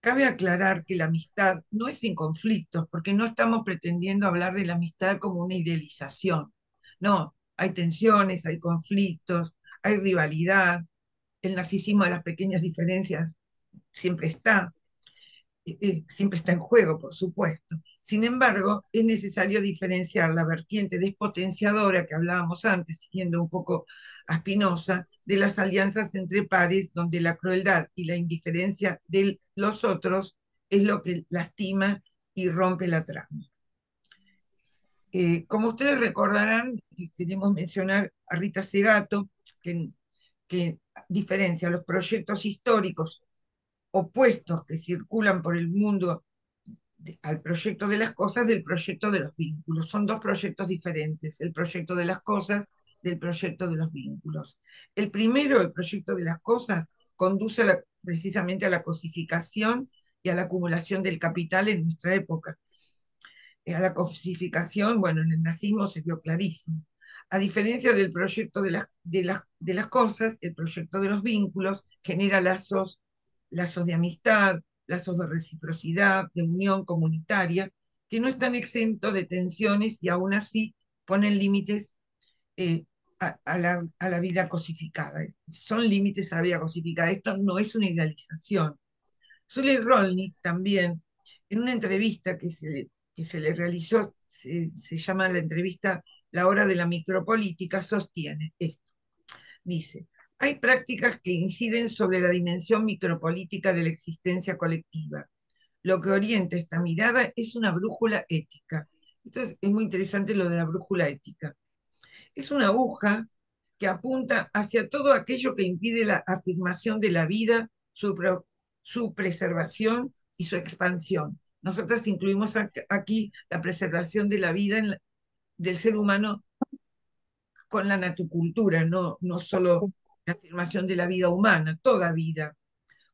Cabe aclarar que la amistad no es sin conflictos, porque no estamos pretendiendo hablar de la amistad como una idealización. No, hay tensiones, hay conflictos, hay rivalidad, el narcisismo de las pequeñas diferencias siempre está, siempre está en juego, por supuesto. Sin embargo, es necesario diferenciar la vertiente despotenciadora que hablábamos antes, siguiendo un poco a Spinoza, de las alianzas entre pares, donde la crueldad y la indiferencia de los otros es lo que lastima y rompe la trama. Como ustedes recordarán, queremos mencionar a Rita Segato, que diferencia los proyectos históricos opuestos que circulan por el mundo al proyecto de las cosas del proyecto de los vínculos. Son dos proyectos diferentes, el proyecto de las cosas del proyecto de los vínculos. El primero, el proyecto de las cosas, conduce precisamente a la cosificación y a la acumulación del capital en nuestra época. A la cosificación, bueno, en el nazismo se vio clarísimo. A diferencia del proyecto de las cosas, el proyecto de los vínculos genera lazos de amistad, lazos de reciprocidad, de unión comunitaria, que no están exentos de tensiones y aún así ponen límites a la vida cosificada. Son límites a la vida cosificada. Esto no es una idealización. Sully Rolnick también, en una entrevista que se le realizó, se llama la entrevista La hora de la micropolítica, sostiene esto. Dice, hay prácticas que inciden sobre la dimensión micropolítica de la existencia colectiva. Lo que orienta esta mirada es una brújula ética. Entonces es muy interesante lo de la brújula ética. Es una aguja que apunta hacia todo aquello que impide la afirmación de la vida, su preservación y su expansión. Nosotros incluimos aquí la preservación de la vida del ser humano con la natucultura, no solo la afirmación de la vida humana, toda vida.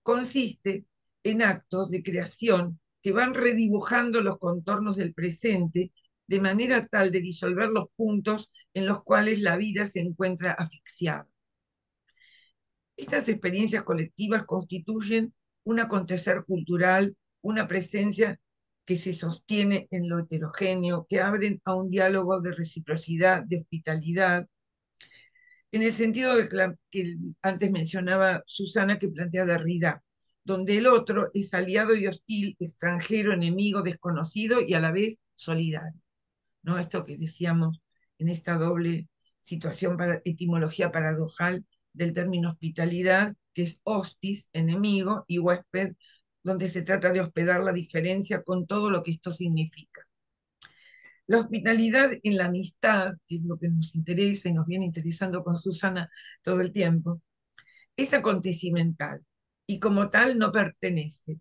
Consiste en actos de creación que van redibujando los contornos del presente de manera tal de disolver los puntos en los cuales la vida se encuentra asfixiada. Estas experiencias colectivas constituyen un acontecer cultural, una presencia que se sostiene en lo heterogéneo, que abren a un diálogo de reciprocidad, de hospitalidad, en el sentido de que antes mencionaba Susana, que plantea Derrida, donde el otro es aliado y hostil, extranjero, enemigo, desconocido y a la vez solidario. ¿No? Esto que decíamos en esta doble situación, etimología paradojal del término hospitalidad, que es hostis, enemigo, y huésped, donde se trata de hospedar la diferencia con todo lo que esto significa. La hospitalidad en la amistad, que es lo que nos interesa y nos viene interesando con Susana todo el tiempo, es acontecimental y como tal no pertenece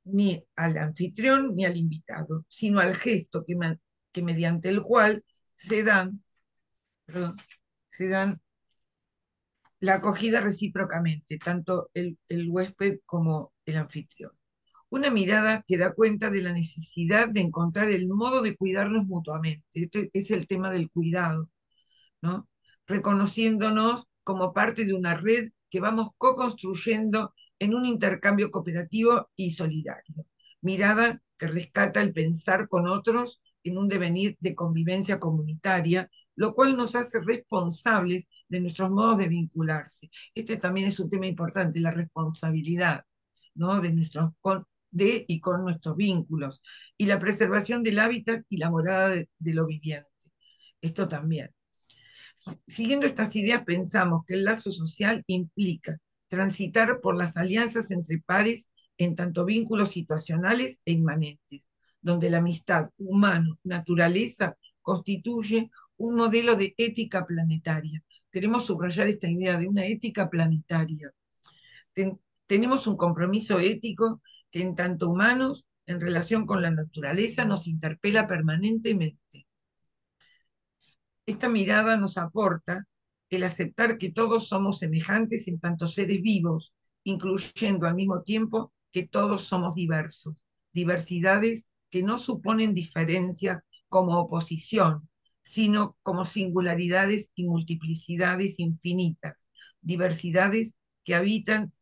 ni al anfitrión ni al invitado, sino al gesto que mediante el cual se dan, se dan la acogida recíprocamente, tanto el huésped como el anfitrión. Una mirada que da cuenta de la necesidad de encontrar el modo de cuidarnos mutuamente. Este es el tema del cuidado, ¿no? Reconociéndonos como parte de una red que vamos co-construyendo en un intercambio cooperativo y solidario. Mirada que rescata el pensar con otros en un devenir de convivencia comunitaria, lo cual nos hace responsables de nuestros modos de vincularse. Este también es un tema importante, la responsabilidad, ¿no? De y con nuestros vínculos, y la preservación del hábitat y la morada de lo viviente. Esto también. Siguiendo estas ideas, pensamos que el lazo social implica transitar por las alianzas entre pares en tanto vínculos situacionales e inmanentes, donde la amistad humano-naturaleza constituye un modelo de ética planetaria. Queremos subrayar esta idea de una ética planetaria. Tenemos un compromiso ético que en tanto humanos, en relación con la naturaleza, nos interpela permanentemente. Esta mirada nos aporta el aceptar que todos somos semejantes en tanto seres vivos, incluyendo al mismo tiempo que todos somos diversos, diversidades que no suponen diferencias como oposición, sino como singularidades y multiplicidades infinitas, diversidades que habilitan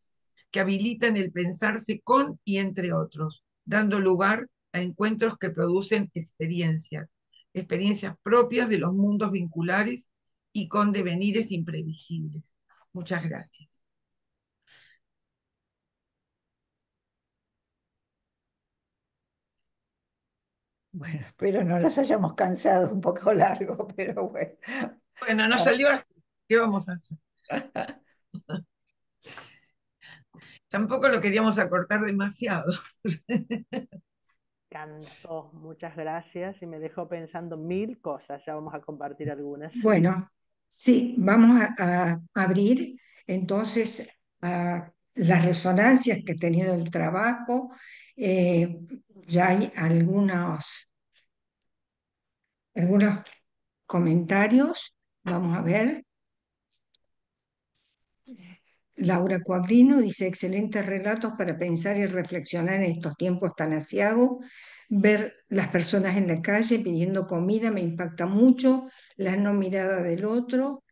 el pensarse con y entre otros, dando lugar a encuentros que producen experiencias, experiencias propias de los mundos vinculares y con devenires imprevisibles. Muchas gracias. Bueno, espero no las hayamos cansado, un poco largo, pero bueno. Bueno, no salió así. ¿Qué vamos a hacer? Tampoco lo queríamos acortar demasiado. Cansó, muchas gracias y me dejó pensando mil cosas. Ya vamos a compartir algunas. Bueno, sí, vamos a abrir entonces a las resonancias que ha tenido el trabajo. Eh, ya hay algunos comentarios. Vamos a ver. Laura Cuabrino dice, excelentes relatos para pensar y reflexionar en estos tiempos tan aciagos. Ver las personas en la calle pidiendo comida me impacta mucho, la no mirada del otro.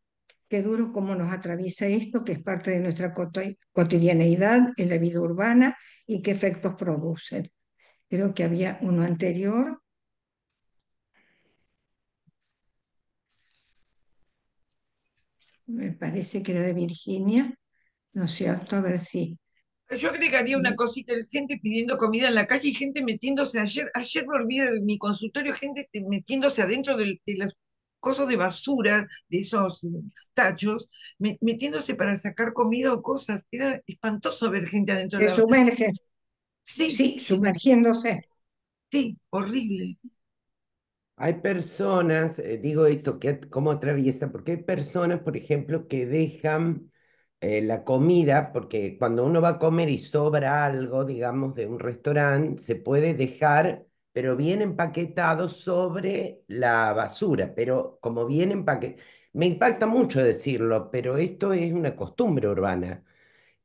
Qué duro cómo nos atraviesa esto, que es parte de nuestra cotidianeidad en la vida urbana y qué efectos producen. Creo que había uno anterior. Me parece que era de Virginia, ¿no es cierto? A ver si... Yo agregaría una cosita, gente pidiendo comida en la calle y gente metiéndose, ayer me olvidé de mi consultorio, gente metiéndose adentro de los cosas de basura, de esos tachos, metiéndose para sacar comida o cosas. Era espantoso ver gente adentro de Se la... sumerge, Sí, sí, sumergiéndose. sí, horrible. Hay personas, digo esto, cómo atraviesa, porque hay personas, por ejemplo, que dejan la comida, porque cuando uno va a comer y sobra algo, digamos, de un restaurante, se puede dejar, pero bien empaquetado sobre la basura, pero como bien empaquetado, me impacta mucho decirlo, pero esto es una costumbre urbana.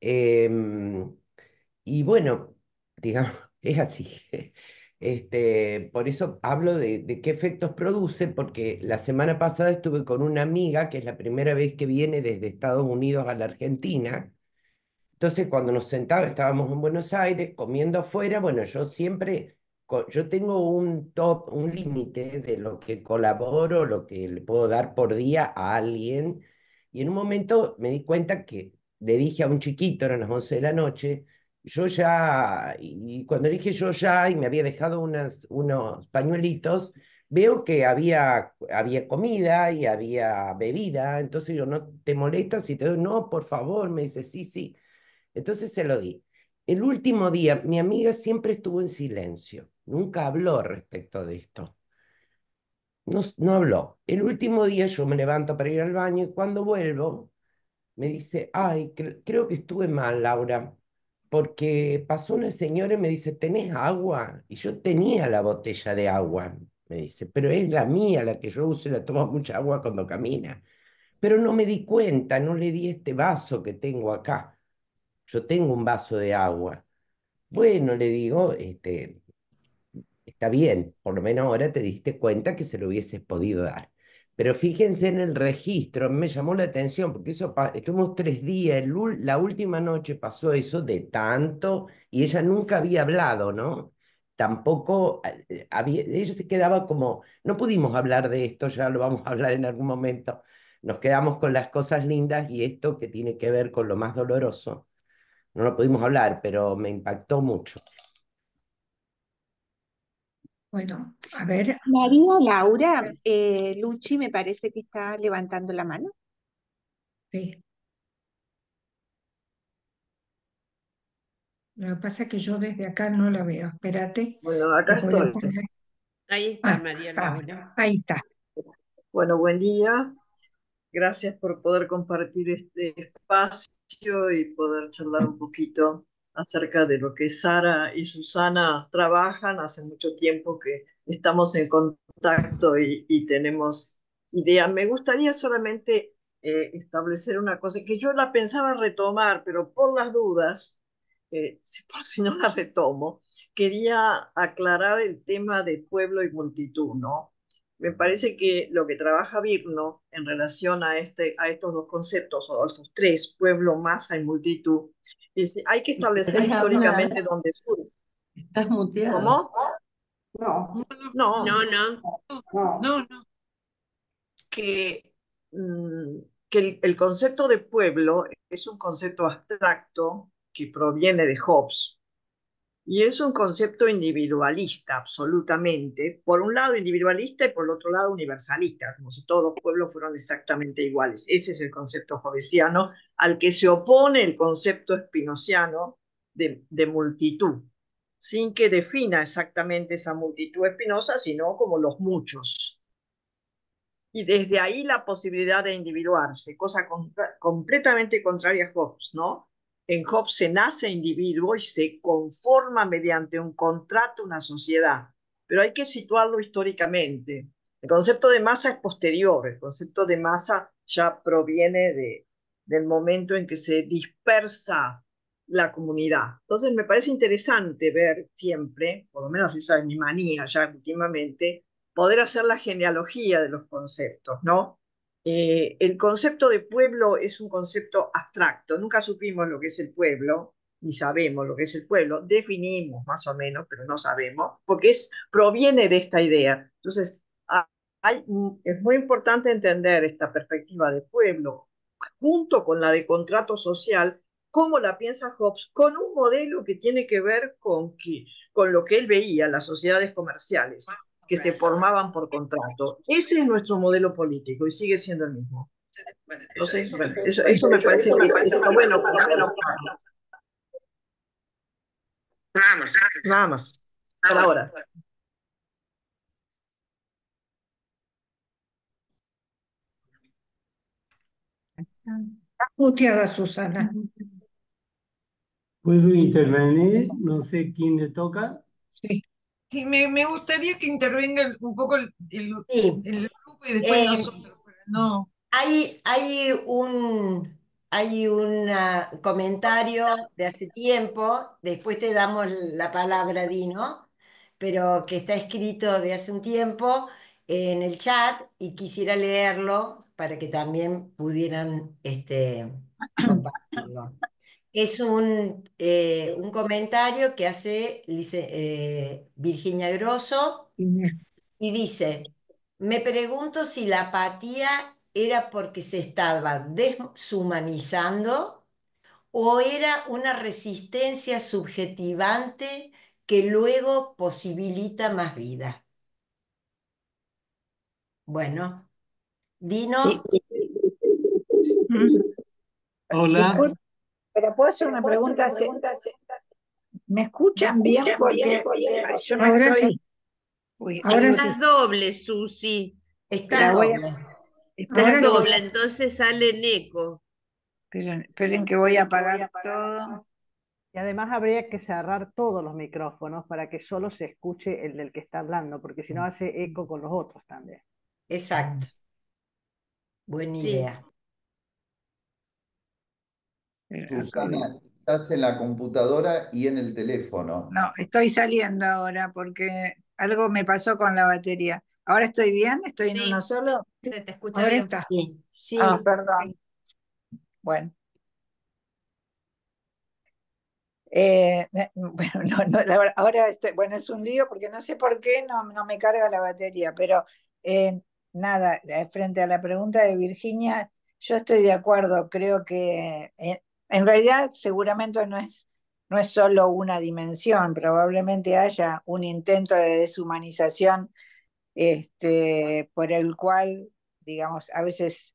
Em, y bueno, digamos, es así. Por eso hablo de qué efectos produce, porque la semana pasada estuve con una amiga que es la primera vez que viene desde Estados Unidos a la Argentina. Entonces, cuando nos sentábamos, estábamos en Buenos Aires comiendo afuera, bueno, yo siempre, yo tengo un top, un límite de lo que colaboro, lo que le puedo dar por día a alguien. Y en un momento me di cuenta que le dije a un chiquito, eran las 11 de la noche, yo ya, y cuando dije yo ya, y me había dejado unos pañuelitos, veo que había comida y había bebida, entonces yo, ¿no te molesta si te doy? No, por favor, me dice, sí, sí. Entonces se lo di. El último día, mi amiga siempre estuvo en silencio, nunca habló respecto de esto. No, no habló. El último día yo me levanto para ir al baño y cuando vuelvo me dice, ay, creo que estuve mal, Laura, porque pasó una señora y me dice, ¿tenés agua? Y yo tenía la botella de agua, me dice, pero es la mía, la que yo uso y la tomo mucha agua cuando camina. Pero no me di cuenta, no le di este vaso que tengo acá. Yo tengo un vaso de agua. Bueno, le digo, está bien, por lo menos ahora te diste cuenta que se lo hubieses podido dar. Pero fíjense en el registro, me llamó la atención, porque eso estuvimos 3 días, la última noche pasó eso de tanto, y ella nunca había hablado, ¿no? Tampoco ella se quedaba como, no pudimos hablar de esto, ya lo vamos a hablar en algún momento. Nos quedamos con las cosas lindas y esto que tiene que ver con lo más doloroso. No lo pudimos hablar, pero me impactó mucho. Bueno, a ver, María Laura, Luchi me parece que está levantando la mano. sí. Lo que pasa es que yo desde acá no la veo. Espérate, Bueno, que acá voy a estoy. poner. Ahí está Ah, María ah, Laura. ahí está. Bueno, buen día. Gracias por poder compartir este espacio y poder charlar un poquito acerca de lo que Sara y Susana trabajan. Hace mucho tiempo que estamos en contacto y tenemos ideas. Me gustaría solamente establecer una cosa que yo la pensaba retomar, pero por las dudas, por si no la retomo, quería aclarar el tema de pueblo y multitud, ¿no? Me parece que lo que trabaja Virno en relación a estos dos conceptos, o a estos tres, pueblo, masa y multitud, es, hay que establecer ¿Querés hablar? históricamente dónde surge. Estás muteado. ¿Cómo? No, No, No, no. no. No, no. que, que el concepto de pueblo es un concepto abstracto que proviene de Hobbes. Y es un concepto individualista, absolutamente. Por un lado individualista y por el otro lado universalista, como si todos los pueblos fueran exactamente iguales. Ese es el concepto hobbesiano al que se opone el concepto spinoziano de multitud, sin que defina exactamente esa multitud Spinoza, sino como los muchos. Y desde ahí la posibilidad de individuarse, cosa completamente contraria a Hobbes, ¿no? En Hobbes se nace individuo y se conforma mediante un contrato, una sociedad, pero hay que situarlo históricamente. El concepto de masa es posterior, el concepto de masa ya proviene del momento en que se dispersa la comunidad. Entonces me parece interesante ver siempre, por lo menos esa es mi manía ya últimamente, poder hacer la genealogía de los conceptos, ¿no? El concepto de pueblo es un concepto abstracto, nunca supimos lo que es el pueblo, ni sabemos lo que es el pueblo, definimos más o menos, pero no sabemos, porque proviene de esta idea. Entonces, es muy importante entender esta perspectiva de pueblo, junto con la de contrato social, cómo la piensa Hobbes, con un modelo que tiene que ver con lo que él veía, las sociedades comerciales que se formaban por contrato. Ese es nuestro modelo político y sigue siendo el mismo. Entonces, bueno, eso me parece que es lo bueno para pensarlo. Nada más, por ahora. Muteada, Susana. ¿Puedo intervenir? No sé quién le toca. Sí. Sí, me gustaría que intervenga un poco Sí. el grupo y después nosotros, pero no. Hay un comentario de hace tiempo, después te damos la palabra, Dino, pero que está escrito de hace un tiempo en el chat y quisiera leerlo para que también pudieran compartirlo. Es un comentario que hace Virginia Grosso y dice, me pregunto si la apatía era porque se estaba deshumanizando o era una resistencia subjetivante que luego posibilita más vida. Bueno, Sí. Dino. Hola. Disculpe, pero puedo hacer una pregunta. ¿Me escuchan bien? Porque yo no Ahora estoy. sí. Uy, Ahora Estás sí. doble, Susi. Está voy a- doble. Estás Ahora sí. doble, entonces sale en eco. Esperen que voy a apagar todo. Y además habría que cerrar todos los micrófonos para que solo se escuche el del que está hablando, porque si no hace eco con los otros también. Exacto. Buena Sí. idea. Susana, estás en la computadora y en el teléfono. No, estoy saliendo ahora porque algo me pasó con la batería. ¿Ahora estoy bien? ¿Estoy en uno solo? Se te escucha Ahora bien. está. Sí, sí. Perdón. Bueno. Bueno, la verdad, ahora bueno, es un lío porque no sé por qué no me carga la batería, pero nada, frente a la pregunta de Virginia, yo estoy de acuerdo, creo que en realidad seguramente no es solo una dimensión, probablemente haya un intento de deshumanización por el cual, digamos, a veces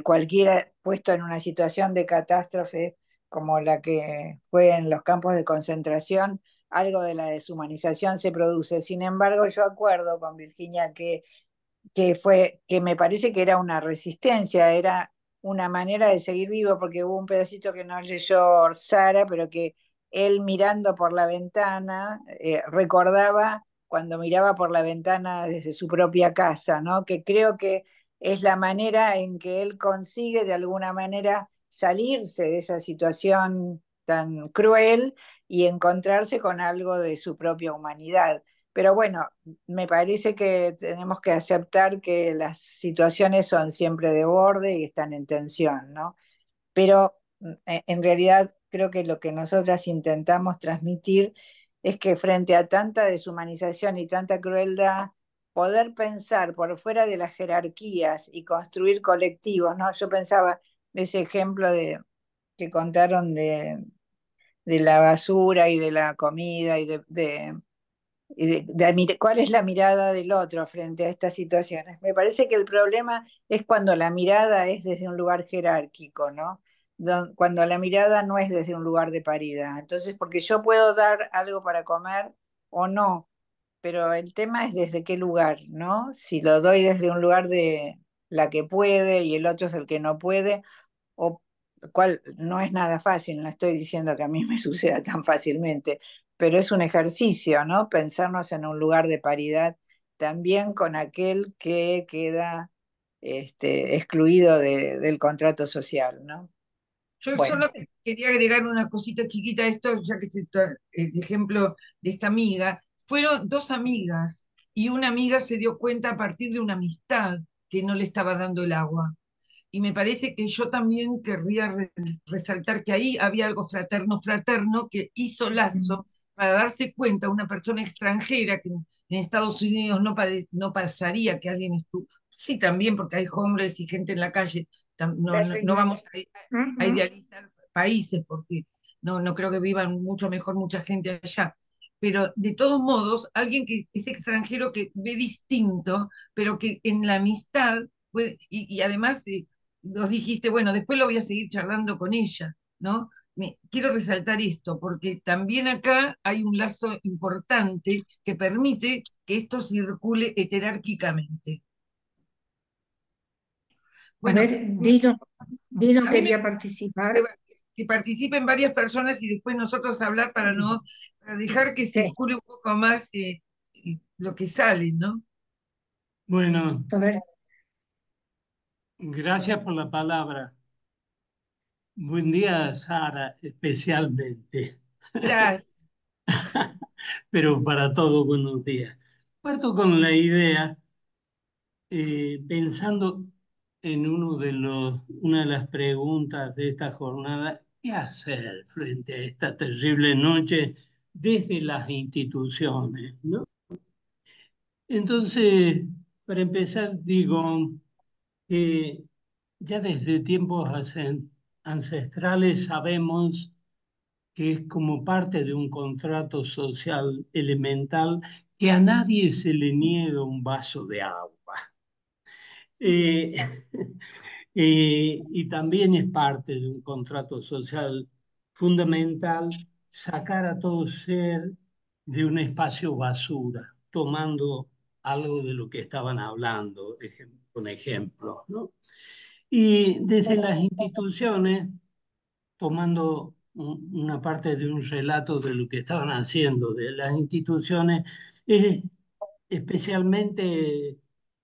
cualquiera puesto en una situación de catástrofe como la que fue en los campos de concentración, algo de la deshumanización se produce. Sin embargo, yo acuerdo con Virginia que me parece que era una resistencia, era una manera de seguir vivo, porque hubo un pedacito que no leyó Sara, pero que él mirando por la ventana recordaba cuando miraba por la ventana desde su propia casa, ¿no? Que creo que es la manera en que él consigue de alguna manera salirse de esa situación tan cruel y encontrarse con algo de su propia humanidad. Pero bueno, me parece que tenemos que aceptar que las situaciones son siempre de borde y están en tensión, ¿no? Pero en realidad creo que lo que nosotras intentamos transmitir es que frente a tanta deshumanización y tanta crueldad, poder pensar por fuera de las jerarquías y construir colectivos, ¿no? Yo pensaba de ese ejemplo que contaron de la basura y de la comida y cuál es la mirada del otro frente a estas situaciones. Me parece que el problema es cuando la mirada es desde un lugar jerárquico, ¿no? Cuando la mirada no es desde un lugar de paridad. Entonces, porque yo puedo dar algo para comer o no, pero el tema es desde qué lugar, ¿no? Si lo doy desde un lugar de la que puede y el otro es el que no puede, o cual no es nada fácil, no estoy diciendo que a mí me suceda tan fácilmente, pero es un ejercicio, ¿no? Pensarnos en un lugar de paridad también con aquel que queda excluido del contrato social, ¿no? Yo Bueno, solo quería agregar una cosita chiquita a esto, ya que el ejemplo de esta amiga. Fueron dos amigas y una amiga se dio cuenta a partir de una amistad que no le estaba dando el agua. Y me parece que yo también querría resaltar que ahí había algo fraterno, fraterno, que hizo lazo para darse cuenta una persona extranjera que en Estados Unidos no pasaría que alguien estuvo. Sí, también porque hay hombres y gente en la calle. No vamos a idealizar países porque no creo que vivan mucho mejor mucha gente allá. Pero de todos modos, alguien que es extranjero que ve distinto, pero que en la amistad y además nos dijiste, bueno, después lo voy a seguir charlando con ella, ¿no? Quiero resaltar esto, porque también acá hay un lazo importante que permite que esto circule heterárquicamente. A Bueno, ver, Dino a mí me quería participar. que participen varias personas y después nosotros hablar para dejar que Sí, circule un poco más lo que sale, ¿no? Bueno, a ver, gracias por la palabra. Buen día, Sara, especialmente. Gracias. Pero para todos, buenos días. Parto con la idea, pensando en una de las preguntas de esta jornada, ¿qué hacer frente a esta terrible noche desde las instituciones, ¿no? Entonces, para empezar, digo que ya desde tiempos ancestrales sabemos que es como parte de un contrato social elemental que a nadie se le niega un vaso de agua. Eh, y también es parte de un contrato social fundamental sacar a todo ser de un espacio basura, tomando algo de lo que estaban hablando, con ejemplos, ¿no? Y desde las instituciones, tomando una parte de un relato de lo que estaban haciendo, de las instituciones, es especialmente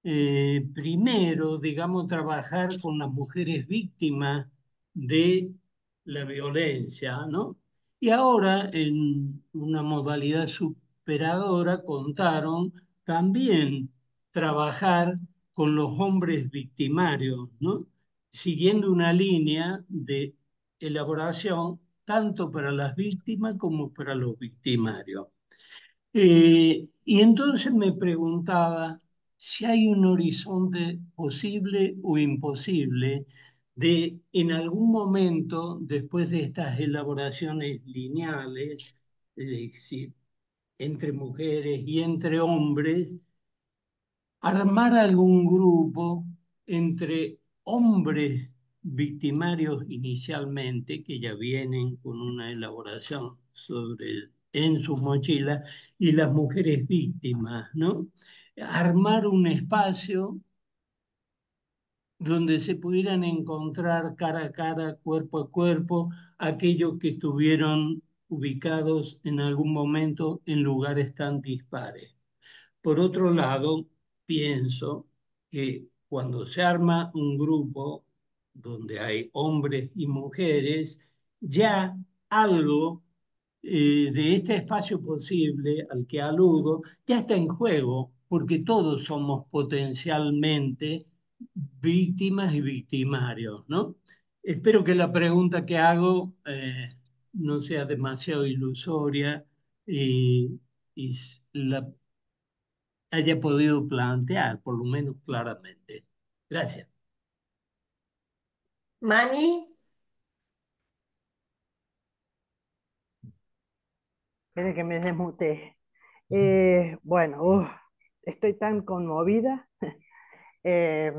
primero, digamos, trabajar con las mujeres víctimas de la violencia, ¿no? Y ahora, en una modalidad superadora, contaron también trabajar con los hombres victimarios, ¿no? Siguiendo una línea de elaboración tanto para las víctimas como para los victimarios. Y entonces me preguntaba si hay un horizonte posible o imposible de en algún momento, después de estas elaboraciones lineales, es decir, entre mujeres y entre hombres, armar algún grupo entre hombres victimarios inicialmente, que ya vienen con una elaboración en sus mochilas, y las mujeres víctimas, ¿no? Armar un espacio donde se pudieran encontrar cara a cara, cuerpo a cuerpo, aquellos que estuvieron ubicados en algún momento en lugares tan dispares. Por otro lado, pienso que cuando se arma un grupo donde hay hombres y mujeres, ya algo de este espacio posible al que aludo, ya está en juego, porque todos somos potencialmente víctimas y victimarios, ¿no? Espero que la pregunta que hago no sea demasiado ilusoria y la haya podido plantear, por lo menos claramente. Gracias. Mani, Espere que me desmuteé. Bueno, estoy tan conmovida, eh,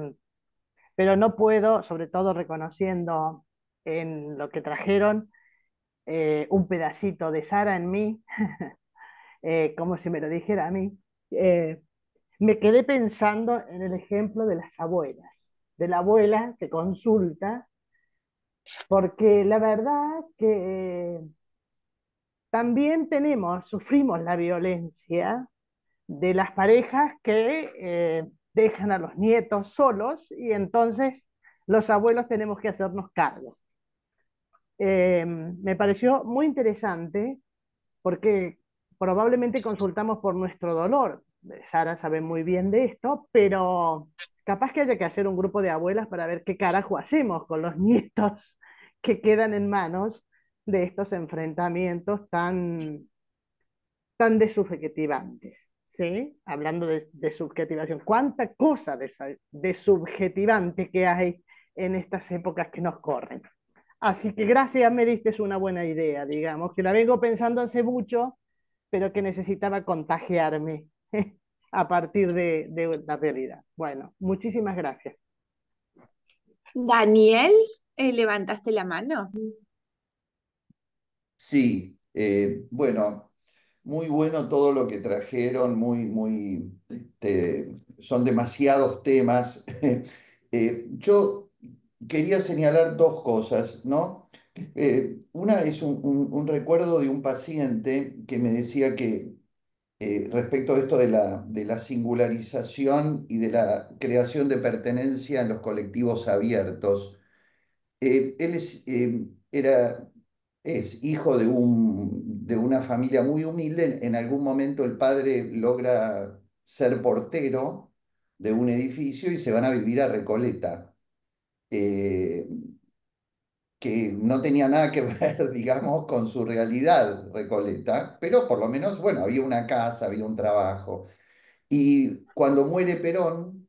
pero no puedo, sobre todo reconociendo en lo que trajeron un pedacito de Sara en mí, como si me lo dijera a mí. Eh, Me quedé pensando en el ejemplo de las abuelas, de la abuela que consulta, porque la verdad que también sufrimos la violencia de las parejas que dejan a los nietos solos y entonces los abuelos tenemos que hacernos cargo. Me pareció muy interesante porque probablemente consultamos por nuestro dolor. Sara sabe muy bien de esto, pero capaz que haya que hacer un grupo de abuelas para ver qué carajo hacemos con los nietos que quedan en manos de estos enfrentamientos tan desubjetivantes, ¿sí? Hablando de subjetivación, cuánta cosa desubjetivante que hay en estas épocas que nos corren. Así que gracias, me diste una buena idea, digamos, que la vengo pensando hace mucho, pero que necesitaba contagiarme a partir de la realidad. Bueno, muchísimas gracias. Daniel, levantaste la mano. Sí, bueno, muy bueno todo lo que trajeron, son demasiados temas. Yo quería señalar dos cosas, ¿no? Una es un recuerdo de un paciente que me decía que respecto a esto de la singularización y de la creación de pertenencia en los colectivos abiertos. Él es hijo de una familia muy humilde. En algún momento el padre logra ser portero de un edificio y se van a vivir a Recoleta, eh, que no tenía nada que ver, digamos, con su realidad Recoleta, pero por lo menos, bueno, había una casa, había un trabajo. Y cuando muere Perón,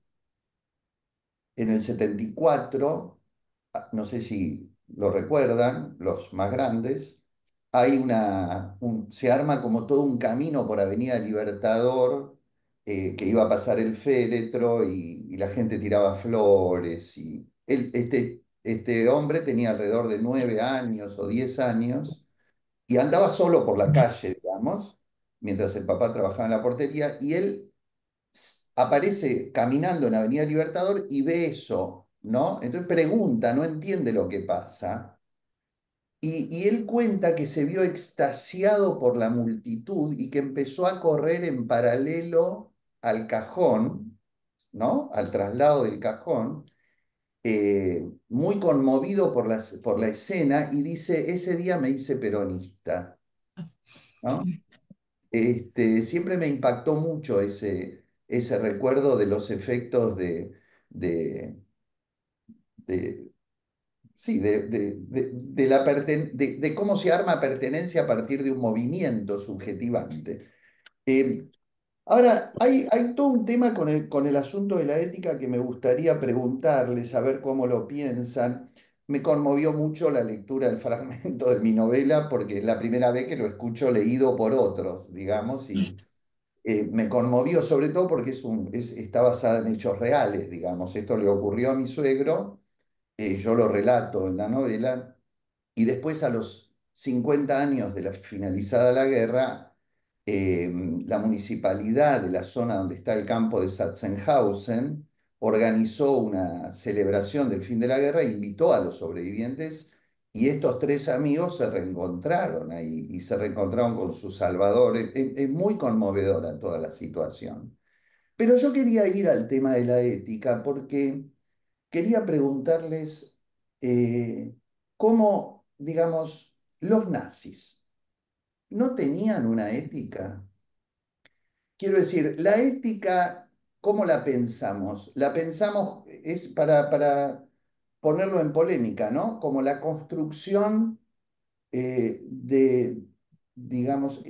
en el 74, no sé si lo recuerdan, los más grandes, se arma como todo un camino por Avenida Libertador, que iba a pasar el féretro y la gente tiraba flores. Y este hombre tenía alrededor de 9 años o 10 años y andaba solo por la calle, digamos, mientras el papá trabajaba en la portería, y él aparece caminando en Avenida Libertador y ve eso, ¿no? Entonces pregunta, no entiende lo que pasa. Y él cuenta que se vio extasiado por la multitud y que empezó a correr en paralelo al cajón, ¿no? Al traslado del cajón, muy conmovido por la escena, y dice, ese día me hice peronista, ¿no? Siempre me impactó mucho ese recuerdo de los efectos de, de- sí, de de cómo se arma pertenencia a partir de un movimiento subjetivante. Eh, Ahora, hay todo un tema con el asunto de la ética que me gustaría preguntarles, a ver cómo lo piensan. Me conmovió mucho la lectura del fragmento de mi novela porque es la primera vez que lo escucho leído por otros, digamos, y me conmovió sobre todo porque está basada en hechos reales, digamos. Esto le ocurrió a mi suegro, yo lo relato en la novela, y después a los 50 años de la finalizada la guerra, eh, la municipalidad de la zona donde está el campo de Sachsenhausen organizó una celebración del fin de la guerra e invitó a los sobrevivientes, y estos tres amigos se reencontraron ahí y se reencontraron con sus salvadores. Es muy conmovedora toda la situación. Pero yo quería ir al tema de la ética porque quería preguntarles cómo, digamos, no tenían una ética. Quiero decir, la ética, ¿cómo la pensamos? La pensamos, es para ponerlo en polémica, ¿no? Como la construcción de, digamos,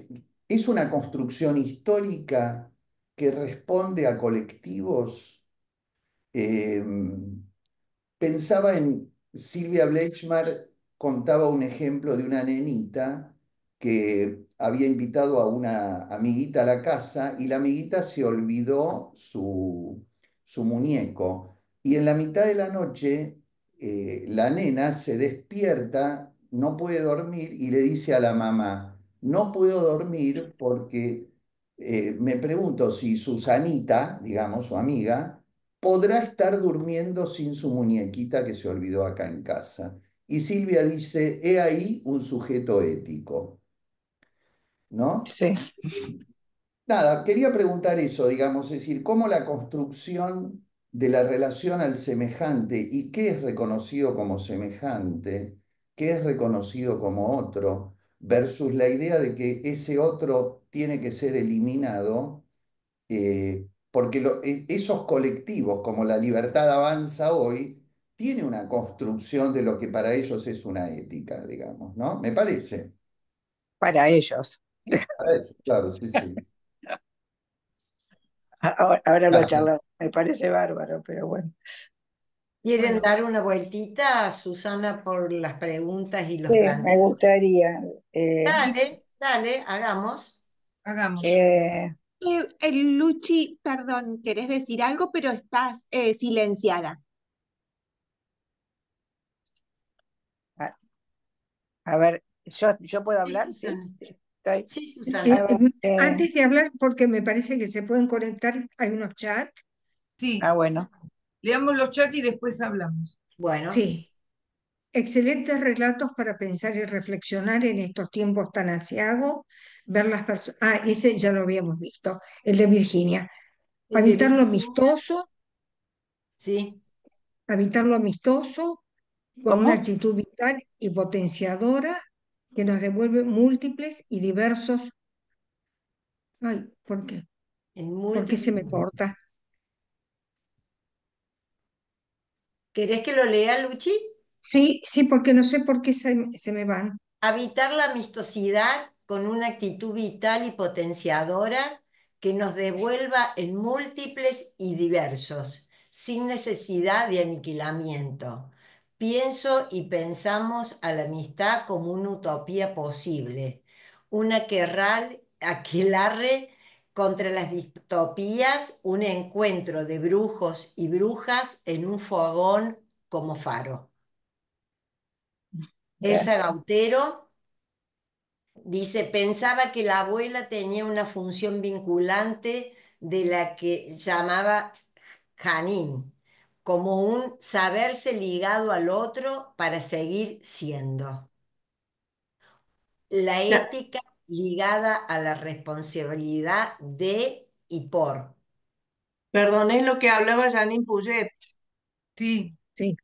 es una construcción histórica que responde a colectivos. Eh, Pensaba en Silvia Bleichmar, contaba un ejemplo de una nenita que había invitado a una amiguita a la casa y la amiguita se olvidó su muñeco. Y en la mitad de la noche la nena se despierta, no puede dormir y le dice a la mamá, no puedo dormir porque me pregunto si Susanita, digamos, su amiga, podrá estar durmiendo sin su muñequita que se olvidó acá en casa. Y Silvia dice, he ahí un sujeto ético, ¿no? Sí. Nada, quería preguntar eso, digamos, es decir, cómo la construcción de la relación al semejante y qué es reconocido como semejante, qué es reconocido como otro, versus la idea de que ese otro tiene que ser eliminado porque esos colectivos, como la libertad avanza hoy, tiene una construcción de lo que para ellos es una ética, digamos, ¿no? Me parece. Para ellos. Para eso, claro, sí, sí. Ahora lo Gracias. charlamos, me parece bárbaro, pero bueno. ¿Quieren Bueno, dar una vueltita, Susana, por las preguntas y los Sí, me planteos? gustaría. sí, Dale, dale, hagamos. hagamos. Eh, Luchi, perdón, ¿querés decir algo? Pero estás silenciada. a, a ver, yo puedo Sí, hablar, ¿sí? Susana. Estoy- Sí, A Susana. ver, Antes de hablar, porque me parece que se pueden conectar, hay unos chats. Sí, bueno, leamos los chats y después hablamos. Bueno, Sí, excelentes relatos para pensar y reflexionar en estos tiempos tan aciagos. Ver las personas. Ah, ese ya lo habíamos visto, el de Virginia. el de Habitar lo Virginia, amistoso, sí. habitar lo amistoso con una ¿cómo? actitud vital y potenciadora que nos devuelve múltiples y diversos. Ay, ¿por qué? En ¿Por qué se múltiples. me corta? ¿Querés que lo lea, Luchi? Sí, sí, porque no sé por qué se me van. Habitar la amistosidad con una actitud vital y potenciadora que nos devuelva en múltiples y diversos, sin necesidad de aniquilamiento. Pienso y pensamos a la amistad como una utopía posible, una aquelarre contra las distopías, un encuentro de brujos y brujas en un fogón como faro. Elsa Gracias. Gautero dice, pensaba que la abuela tenía una función vinculante de la que llamaba Janín, como un saberse ligado al otro para seguir siendo. La Ya, ética ligada a la responsabilidad de y por. Perdón, es lo que hablaba Janine Puget. Sí, Sí,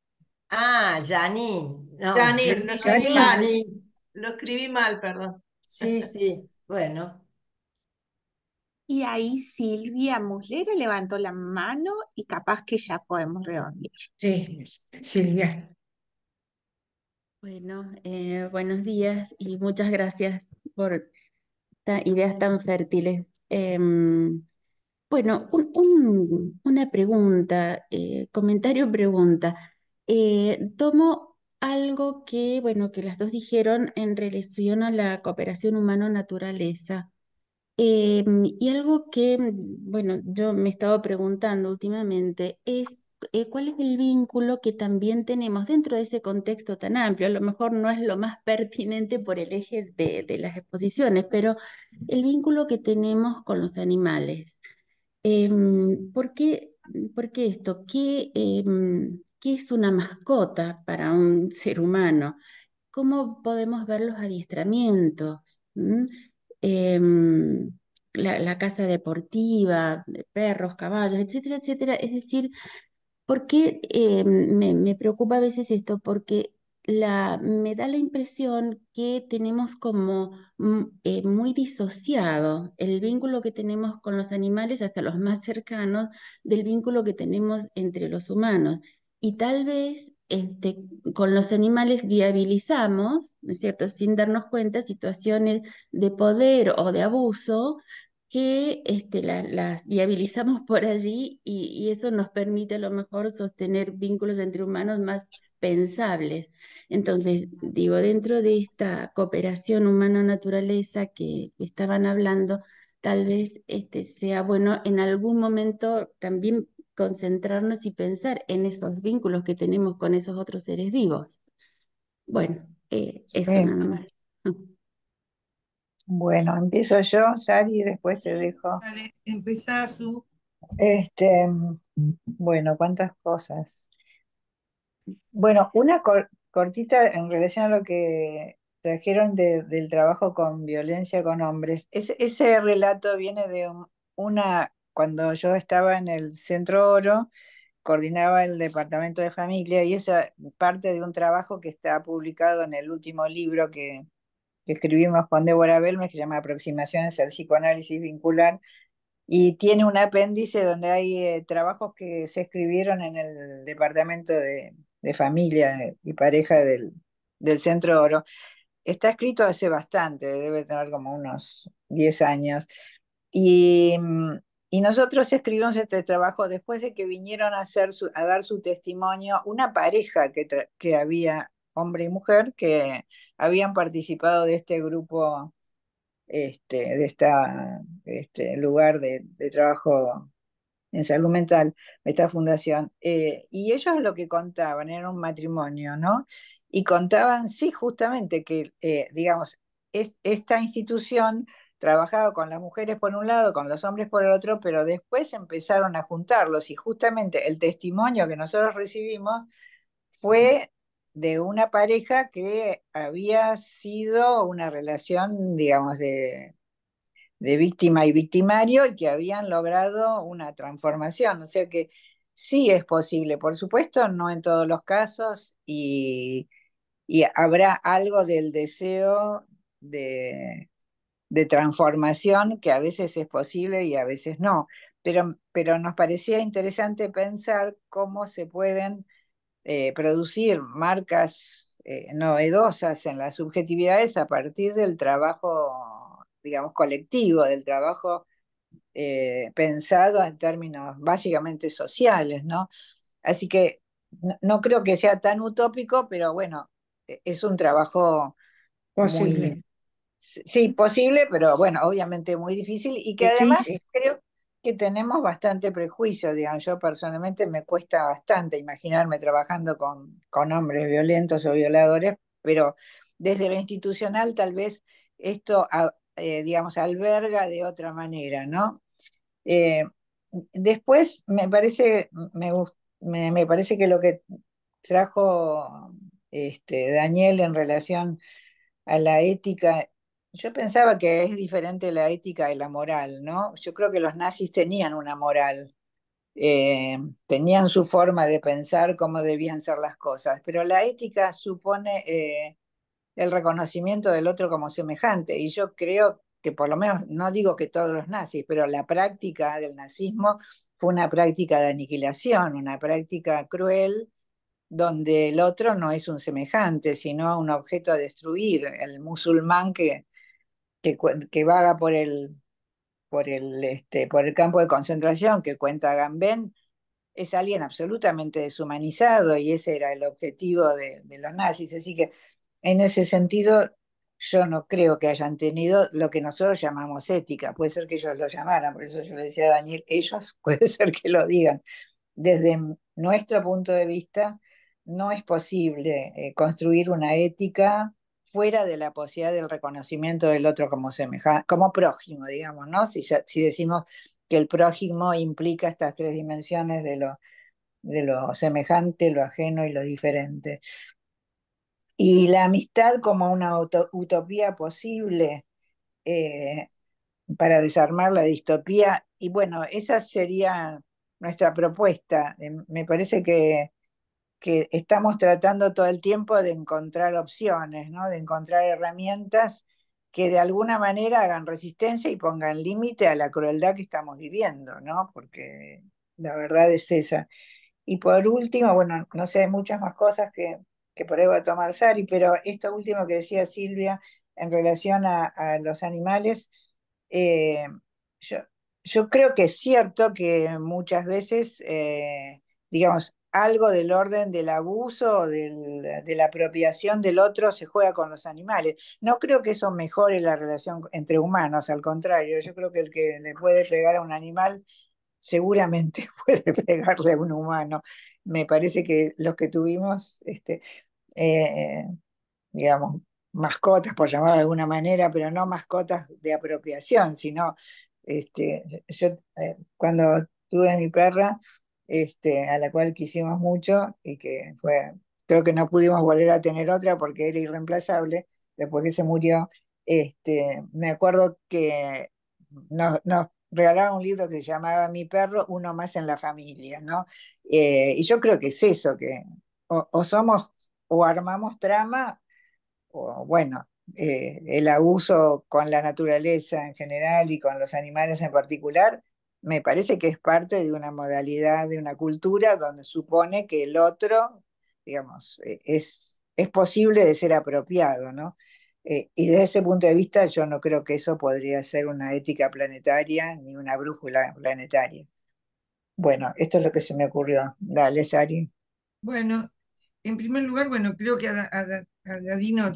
Ah, Janine. No, Janine, lo entendí escribí Janine, mal. Janine. Lo escribí mal, perdón. Sí, sí. Bueno, Y ahí Silvia Muslera levantó la mano y capaz que ya podemos redondear. sí, Silvia. Bueno, buenos días y muchas gracias por ideas tan fértiles. Bueno, una pregunta, comentario pregunta. Tomo algo que, bueno, que las dos dijeron en relación a la cooperación humano-naturaleza. Y algo que, bueno, yo me he estado preguntando últimamente es cuál es el vínculo que también tenemos dentro de ese contexto tan amplio. A lo mejor no es lo más pertinente por el eje de las exposiciones, pero el vínculo que tenemos con los animales. ¿Por qué, por qué esto? ¿Qué es una mascota para un ser humano? ¿Cómo podemos ver los adiestramientos? ¿Mm? Em, la casa deportiva, de perros, caballos, etcétera, etcétera. Es decir, ¿por qué me preocupa a veces esto? Porque me da la impresión que tenemos como muy disociado el vínculo que tenemos con los animales, hasta los más cercanos, del vínculo que tenemos entre los humanos. Y tal vez con los animales viabilizamos, ¿no es cierto?, sin darnos cuenta, situaciones de poder o de abuso que las viabilizamos por allí y eso nos permite a lo mejor sostener vínculos entre humanos más pensables. Entonces, digo, dentro de esta cooperación humano-naturaleza que estaban hablando, tal vez sea bueno en algún momento también concentrarnos y pensar en esos vínculos que tenemos con esos otros seres vivos. Bueno, eso Sí. nada más. Bueno, empiezo yo, Sari, y después te dejo. Dale, empezá, Su. Este, bueno, cuántas cosas. Bueno, una cortita en relación a lo que trajeron del trabajo con violencia con hombres. Ese relato viene de cuando yo estaba en el Centro Oro, coordinaba el departamento de familia y esa parte de un trabajo que está publicado en el último libro que escribimos con Débora Belmes, que se llama Aproximaciones al psicoanálisis vincular, y tiene un apéndice donde hay trabajos que se escribieron en el departamento de familia y pareja del Centro Oro. Está escrito hace bastante, debe tener como unos 10 años. Y, y nosotros escribimos este trabajo después de que vinieron a dar su testimonio una pareja que había, hombre y mujer, que habían participado de este grupo, de este lugar de trabajo en salud mental, esta fundación. Y ellos lo que contaban era un matrimonio, ¿no? Y contaban, sí, justamente que, digamos, esta institución trabajaba con las mujeres por un lado, con los hombres por el otro, pero después empezaron a juntarlos y justamente el testimonio que nosotros recibimos fue de una pareja que había sido una relación, digamos, de víctima y victimario y que habían logrado una transformación. O sea que sí es posible, por supuesto, no en todos los casos y habrá algo del deseo de transformación que a veces es posible y a veces no. Pero nos parecía interesante pensar cómo se pueden producir marcas novedosas en las subjetividades a partir del trabajo, digamos, colectivo, del trabajo pensado en términos básicamente sociales, ¿no? Así que no creo que sea tan utópico, pero bueno, es un trabajo muy, Posible. sí, posible, pero bueno, obviamente muy difícil y que Difícil. además creo que tenemos bastante prejuicio, digamos, yo personalmente me cuesta bastante imaginarme trabajando con hombres violentos o violadores, pero desde lo institucional tal vez esto, digamos, alberga de otra manera, ¿no? Eh, Después me parece que lo que trajo Daniel en relación a la ética, yo pensaba que es diferente la ética de la moral, ¿no? Yo creo que los nazis tenían una moral, tenían su forma de pensar cómo debían ser las cosas, pero la ética supone el reconocimiento del otro como semejante. Y yo creo que por lo menos, no digo que todos los nazis, pero la práctica del nazismo fue una práctica de aniquilación, una práctica cruel, donde el otro no es un semejante, sino un objeto a destruir. El musulmán que vaga por el campo de concentración que cuenta Gambén, es alguien absolutamente deshumanizado y ese era el objetivo de los nazis. Así que en ese sentido yo no creo que hayan tenido lo que nosotros llamamos ética. Puede ser que ellos lo llamaran, por eso yo le decía a Daniel, ellos puede ser que lo digan. Desde nuestro punto de vista, no es posible construir una ética fuera de la posibilidad del reconocimiento del otro como semejante, como prójimo, digamos, ¿no? Si decimos que el prójimo implica estas tres dimensiones de lo semejante, lo ajeno y lo diferente. Y la amistad como una utopía posible eh, para desarmar la distopía, y bueno, esa sería nuestra propuesta. Me parece que que estamos tratando todo el tiempo de encontrar opciones, ¿no? De encontrar herramientas que de alguna manera hagan resistencia y pongan límite a la crueldad que estamos viviendo, ¿no? Porque la verdad es esa. Y por último, bueno, no sé, hay muchas más cosas que por ahí va a tomar Sari, pero esto último que decía Silvia en relación a los animales, eh, yo, yo creo que es cierto que muchas veces, digamos, algo del orden del abuso o de la apropiación del otro se juega con los animales. No creo que eso mejore la relación entre humanos, al contrario, yo creo que el que le puede pegar a un animal seguramente puede pegarle a un humano. Me parece que los que tuvimos, eh, digamos, mascotas, por llamarlo de alguna manera, pero no mascotas de apropiación, sino, yo cuando tuve mi perra, a la cual quisimos mucho y que fue, creo que no pudimos volver a tener otra porque era irreemplazable después que se murió, me acuerdo que nos regalaron un libro que se llamaba Mi perro, uno más en la familia, ¿no? Y yo creo que es eso, que o somos o armamos trama o bueno, el abuso con la naturaleza en general y con los animales en particular, me parece que es parte de una modalidad, de una cultura donde supone que el otro, digamos, es posible de ser apropiado, ¿no? Y desde ese punto de vista yo no creo que eso podría ser una ética planetaria ni una brújula planetaria. Bueno, esto es lo que se me ocurrió. Dale, Sari. Bueno, en primer lugar, bueno, creo que a Dadino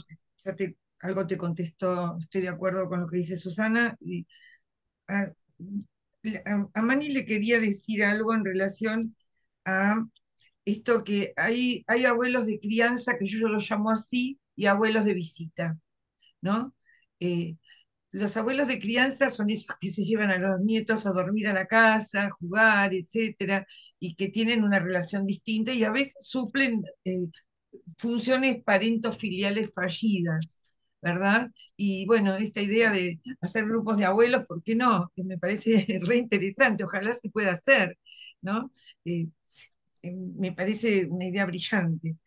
algo te contestó, estoy de acuerdo con lo que dice Susana, y a, a Mani le quería decir algo en relación a esto que hay abuelos de crianza, que yo los llamo así, y abuelos de visita, ¿no? Eh, los abuelos de crianza son esos que se llevan a los nietos a dormir a la casa, a jugar, etcétera, y que tienen una relación distinta y a veces suplen funciones parentofiliales fallidas, ¿verdad? Y bueno, esta idea de hacer grupos de abuelos, ¿por qué no? Que me parece re interesante, ojalá se pueda hacer, ¿no? Eh, Me parece una idea brillante.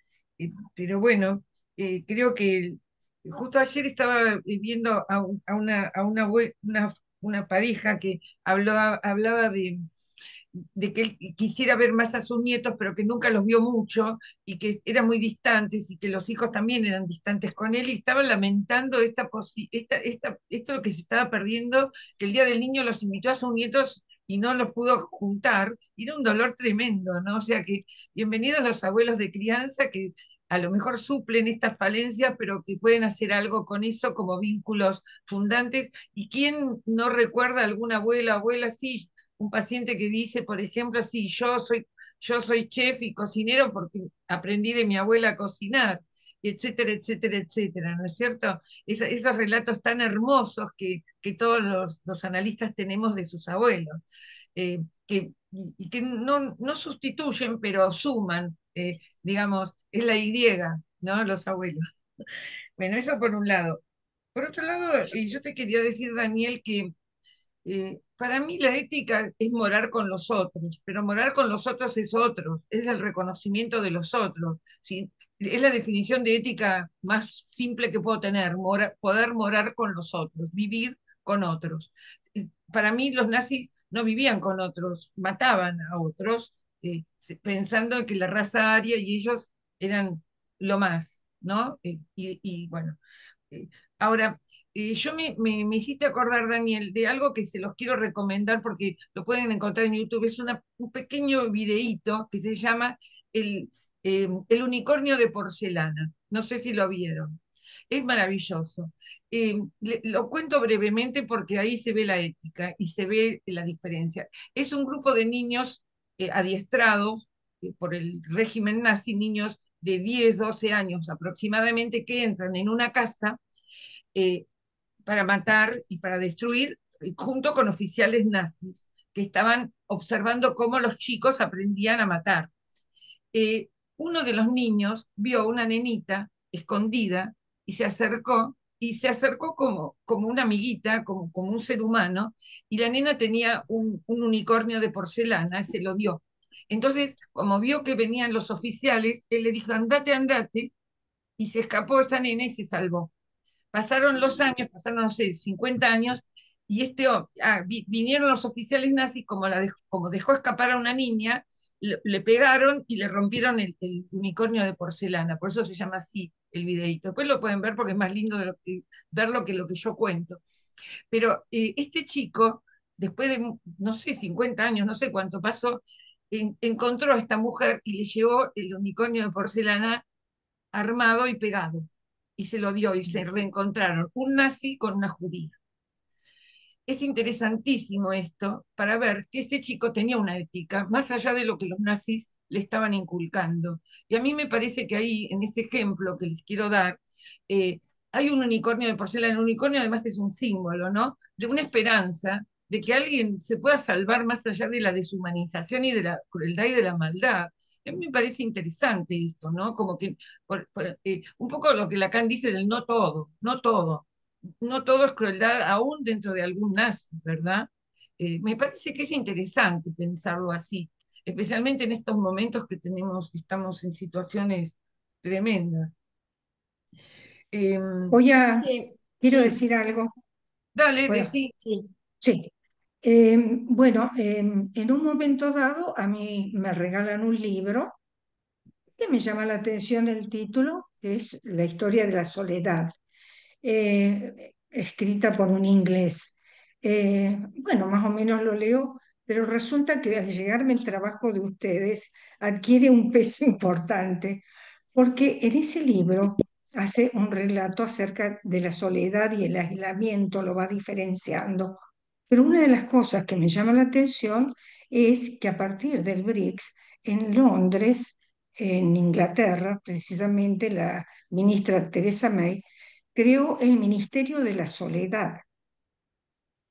Pero bueno, creo que justo ayer estaba viendo una pareja que hablaba de que él quisiera ver más a sus nietos, pero que nunca los vio mucho y que eran muy distantes y que los hijos también eran distantes con él y estaban lamentando esto lo que se estaba perdiendo, que el día del niño los invitó a sus nietos y no los pudo juntar, y era un dolor tremendo, ¿no? O sea que bienvenidos los abuelos de crianza que a lo mejor suplen estas falencias, pero que pueden hacer algo con eso como vínculos fundantes. ¿Y quién no recuerda a alguna abuela? Sí, un paciente que dice, por ejemplo, sí, yo soy chef y cocinero porque aprendí de mi abuela a cocinar, etcétera, etcétera, etcétera, ¿no es cierto? Esos relatos tan hermosos que todos los analistas tenemos de sus abuelos, y que no sustituyen, pero suman, digamos, es la Y, ¿no? Los abuelos. Bueno, eso por un lado. Por otro lado, yo te quería decir, Daniel, que para mí la ética es morar con los otros, pero morar con los otros es otros, es el reconocimiento de los otros. ¿Sí? Es la definición de ética más simple que puedo tener, poder morar con los otros, vivir con otros. Para mí los nazis no vivían con otros, mataban a otros, pensando que la raza aria y ellos eran lo más, ¿no? Y bueno, eh, ahora, yo me hiciste acordar, Daniel, de algo que se los quiero recomendar porque lo pueden encontrar en YouTube. Es un pequeño videíto que se llama el unicornio de porcelana. No sé si lo vieron. Es maravilloso. Lo cuento brevemente porque ahí se ve la ética y se ve la diferencia. Es un grupo de niños adiestrados por el régimen nazi, niños de 10, 12 años aproximadamente, que entran en una casa eh, para matar y para destruir, junto con oficiales nazis que estaban observando cómo los chicos aprendían a matar. Eh, Uno de los niños vio a una nenita escondida y se acercó como una amiguita, como un ser humano, y la nena tenía un unicornio de porcelana, se lo dio. Entonces, como vio que venían los oficiales, él le dijo, andate, andate, y se escapó esta nena y se salvó. Pasaron los años, pasaron, no sé, 50 años, y vinieron los oficiales nazis, como dejó escapar a una niña, le pegaron y le rompieron el unicornio de porcelana, por eso se llama así el videíto. Después lo pueden ver porque es más lindo verlo que lo que yo cuento. Pero este chico, después de, no sé, 50 años, no sé cuánto pasó, encontró a esta mujer y le llevó el unicornio de porcelana armado y pegado. Y se lo dio y se reencontraron un nazi con una judía. Es interesantísimo esto para ver que ese chico tenía una ética más allá de lo que los nazis le estaban inculcando. Y a mí me parece que ahí, en ese ejemplo que les quiero dar, hay un unicornio de porcelana. El unicornio además es un símbolo, ¿no? De una esperanza de que alguien se pueda salvar más allá de la deshumanización y de la crueldad y de la maldad. A mí me parece interesante esto, ¿no? Como que un poco lo que Lacan dice del no todo, no todo. No todo es crueldad, aún dentro de algún nazi, ¿verdad? Me parece que es interesante pensarlo así, especialmente en estos momentos que estamos en situaciones tremendas. Eh, Voy Sí, quiero sí, decir algo. Dale, ¿Puedo? decí. sí. Sí. Bueno, en un momento dado a mí me regalan un libro que me llama la atención el título, que es La historia de la soledad, escrita por un inglés. Bueno, más o menos lo leo, pero resulta que al llegarme el trabajo de ustedes adquiere un peso importante, porque en ese libro hace un relato acerca de la soledad y el aislamiento, lo va diferenciando. Pero una de las cosas que me llama la atención es que a partir del BRICS, en Londres, en Inglaterra, precisamente la ministra Theresa May creó el Ministerio de la Soledad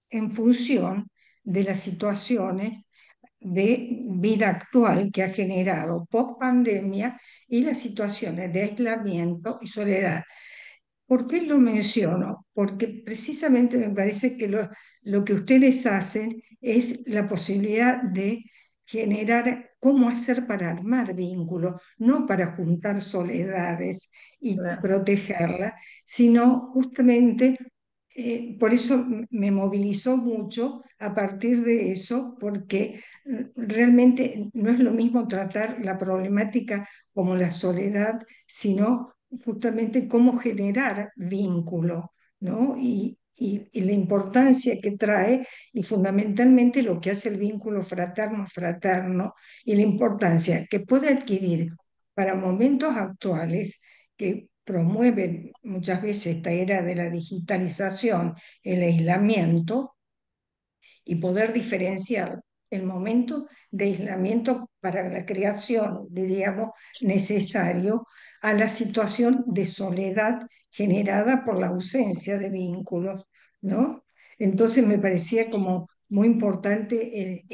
en función de las situaciones de vida actual que ha generado post pandemia y las situaciones de aislamiento y soledad. ¿Por qué lo menciono? Porque precisamente me parece que lo que ustedes hacen es la posibilidad de generar cómo hacer para armar vínculos, no para juntar soledades y Claro. protegerlas, sino justamente, por eso me movilizó mucho a partir de eso, porque realmente no es lo mismo tratar la problemática como la soledad, sino justamente cómo generar vínculo, ¿no? Y la importancia que trae y fundamentalmente lo que hace el vínculo fraterno-fraterno y la importancia que puede adquirir para momentos actuales que promueven muchas veces esta era de la digitalización, el aislamiento, y poder diferenciar el momento de aislamiento para la creación, diríamos, necesario a la situación de soledad generada por la ausencia de vínculos, ¿no? Entonces me parecía como muy importante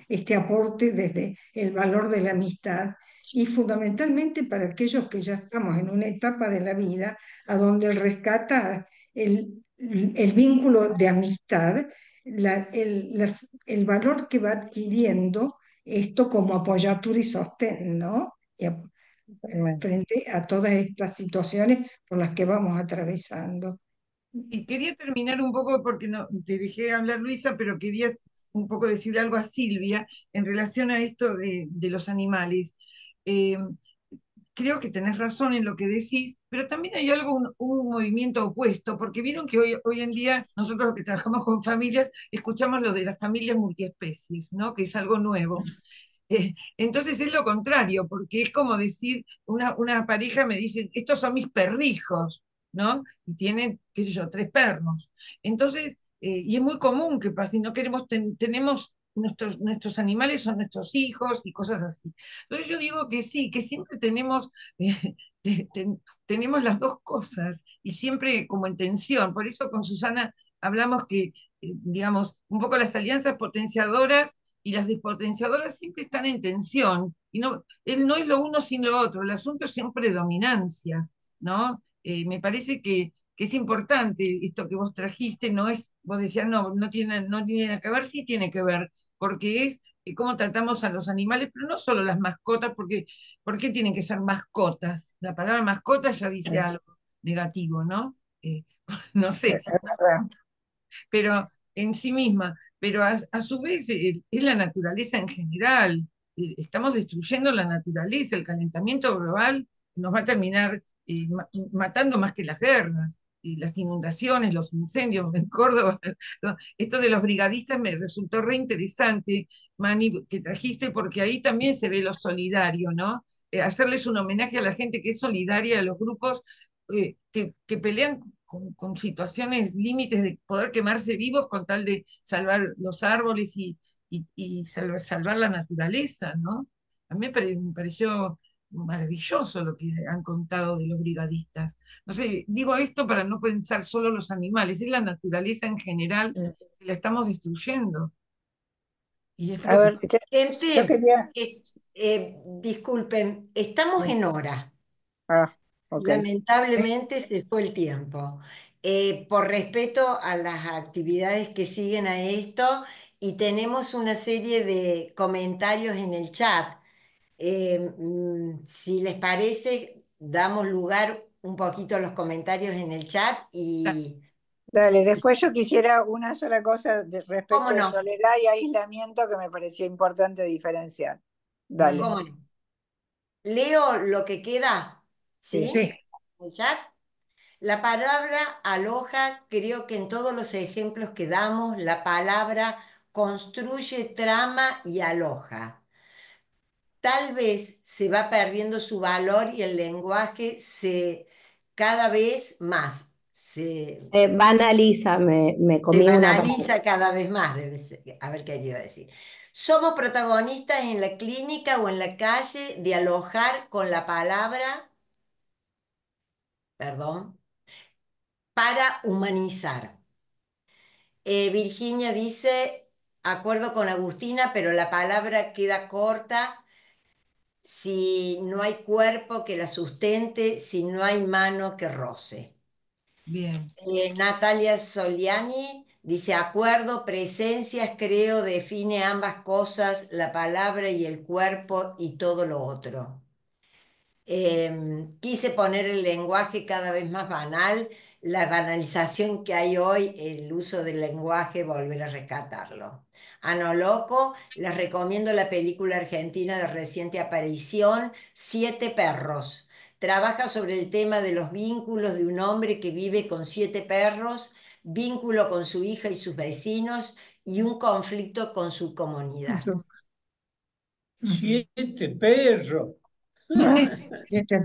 este aporte desde el valor de la amistad y fundamentalmente para aquellos que ya estamos en una etapa de la vida a donde rescata el vínculo de amistad, el valor que va adquiriendo esto como apoyatura y sostén, ¿no? Totalmente. Frente a todas estas situaciones por las que vamos atravesando. Y quería terminar un poco, porque no te dejé hablar, Luisa, pero quería un poco decir algo a Silvia en relación a esto de los animales. Eh, Creo que tenés razón en lo que decís, pero también hay algo, un movimiento opuesto, porque vieron que hoy en día nosotros que trabajamos con familias, escuchamos lo de las familias multiespecies, ¿no? Que es algo nuevo. Entonces es lo contrario, porque es como decir, una pareja me dice, estos son mis perrijos, ¿no? Y tienen, qué sé yo, 3 perros. Entonces, y es muy común que pase, no queremos, tenemos, nuestros animales son nuestros hijos y cosas así. Entonces yo digo que sí, que siempre tenemos, tenemos las dos cosas y siempre como en tensión. Por eso con Susana hablamos que, digamos, un poco las alianzas potenciadoras y las despotenciadoras siempre están en tensión, y no, no es lo uno sin lo otro, el asunto es siempre dominancias, ¿no? Me parece que es importante esto que vos trajiste, no es, vos decías, no, no tiene que ver, sí tiene que ver, porque es cómo tratamos a los animales, pero no solo las mascotas, porque ¿por qué tienen que ser mascotas? La palabra mascota ya dice algo negativo, ¿no? Eh, no sé, Es verdad. pero en sí misma, pero a su vez es la naturaleza en general. Estamos destruyendo la naturaleza, el calentamiento global nos va a terminar matando más que las guerras, y las inundaciones, los incendios en Córdoba. ¿No? Esto de los brigadistas me resultó re interesante, Mani, que trajiste, porque ahí también se ve lo solidario, ¿no? Hacerles un homenaje a la gente que es solidaria, a los grupos que pelean con situaciones límites de poder quemarse vivos con tal de salvar los árboles y salvar la naturaleza, ¿no? A mí me pareció maravilloso lo que han contado de los brigadistas. No sé, digo esto para no pensar solo los animales, es la naturaleza en general que la estamos destruyendo y es A ver, preocupante. yo Gente, quería... disculpen, estamos Sí. en hora. Ah, ok. Lamentablemente se fue el tiempo. Por respeto a las actividades que siguen a esto, y tenemos una serie de comentarios en el chat. Si les parece, damos lugar un poquito a los comentarios en el chat Dale, y después yo quisiera una sola cosa ¿cómo respecto de no? soledad y aislamiento que me parecía importante diferenciar. Dale. ¿Cómo no? Leo lo que queda, Sí. ¿sí? Sí. En el chat. La palabra aloja, creo que en todos los ejemplos que damos, la palabra construye trama y aloja. Tal vez se va perdiendo su valor y el lenguaje se cada vez más, Banaliza, me se comí una palabra. banaliza cada vez más, debe ser, haber querido decir. Somos protagonistas en la clínica o en la calle de alojar con la palabra, perdón, para humanizar. Virginia dice, acuerdo con Agustina, pero la palabra queda corta si no hay cuerpo que la sustente, si no hay mano que roce. Bien. Natalia Soliani dice, acuerdo, presencias, creo, define ambas cosas, la palabra y el cuerpo y todo lo otro. Quise poner el lenguaje cada vez más banal, la banalización que hay hoy, el uso del lenguaje, volver a rescatarlo. A no loco, les recomiendo la película argentina de reciente aparición, Siete perros. Trabaja sobre el tema de los vínculos de un hombre que vive con 7 perros, vínculo con su hija y sus vecinos y un conflicto con su comunidad. Eso. Ujú. 7 perros. Este-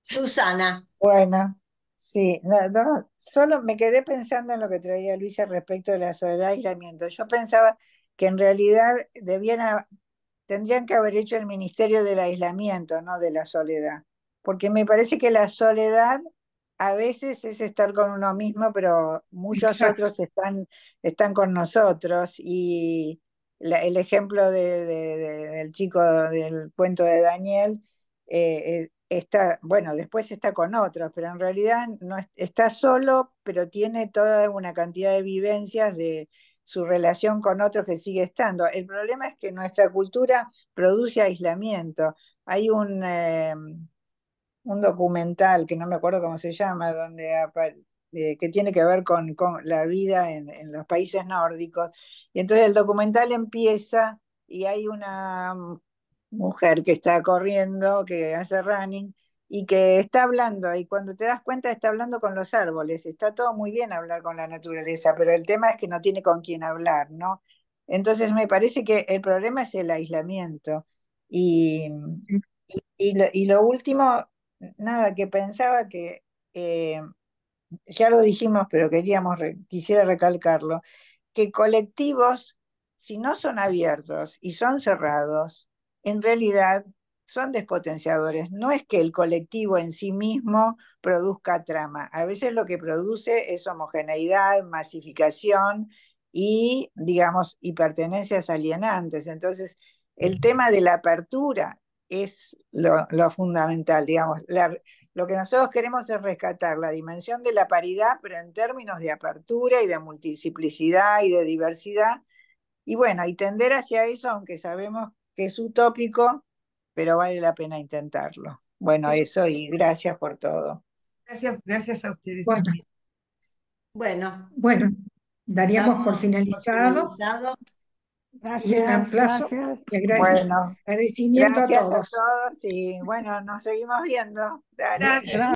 Susana. Bueno, sí, solo me quedé pensando en lo que traía Luisa respecto de la soledad y aislamiento. Yo pensaba que en realidad tendrían que haber hecho el Ministerio del Aislamiento, no de la soledad, porque me parece que la soledad a veces es estar con uno mismo, pero muchos Exacto. otros están con nosotros y el ejemplo del chico del cuento de Daniel está, bueno, después está con otros, pero en realidad no está solo, pero tiene toda una cantidad de vivencias de su relación con otros que sigue estando. El problema es que nuestra cultura produce aislamiento. Hay un documental que no me acuerdo cómo se llama, que tiene que ver con la vida en los países nórdicos. Y entonces el documental empieza y hay una mujer que está corriendo, que hace running, y que está hablando, y cuando te das cuenta está hablando con los árboles. Está todo muy bien hablar con la naturaleza, pero el tema es que no tiene con quién hablar, ¿no? Entonces me parece que el problema es el aislamiento. Y, Sí. y lo último, nada, que pensaba que eh, ya lo dijimos, pero quisiera recalcarlo, que colectivos, si no son abiertos y son cerrados, en realidad son despotenciadores. No es que el colectivo en sí mismo produzca trama. A veces lo que produce es homogeneidad, masificación y, digamos, y pertenencias alienantes. Entonces, el tema de la apertura es lo fundamental, digamos. Lo que nosotros queremos es rescatar la dimensión de la paridad, pero en términos de apertura y de multiplicidad y de diversidad, Y bueno, y tender hacia eso, aunque sabemos que es utópico, pero vale la pena intentarlo. Bueno, Eso. eso y gracias por todo. Gracias a ustedes Bueno, también. Bueno, bueno, daríamos por damos por finalizado finalizado. y un Gracias, aplauso gracias. y Bueno, agradecimiento a gracias a todos. todos y bueno, nos seguimos viendo. Dale. Gracias.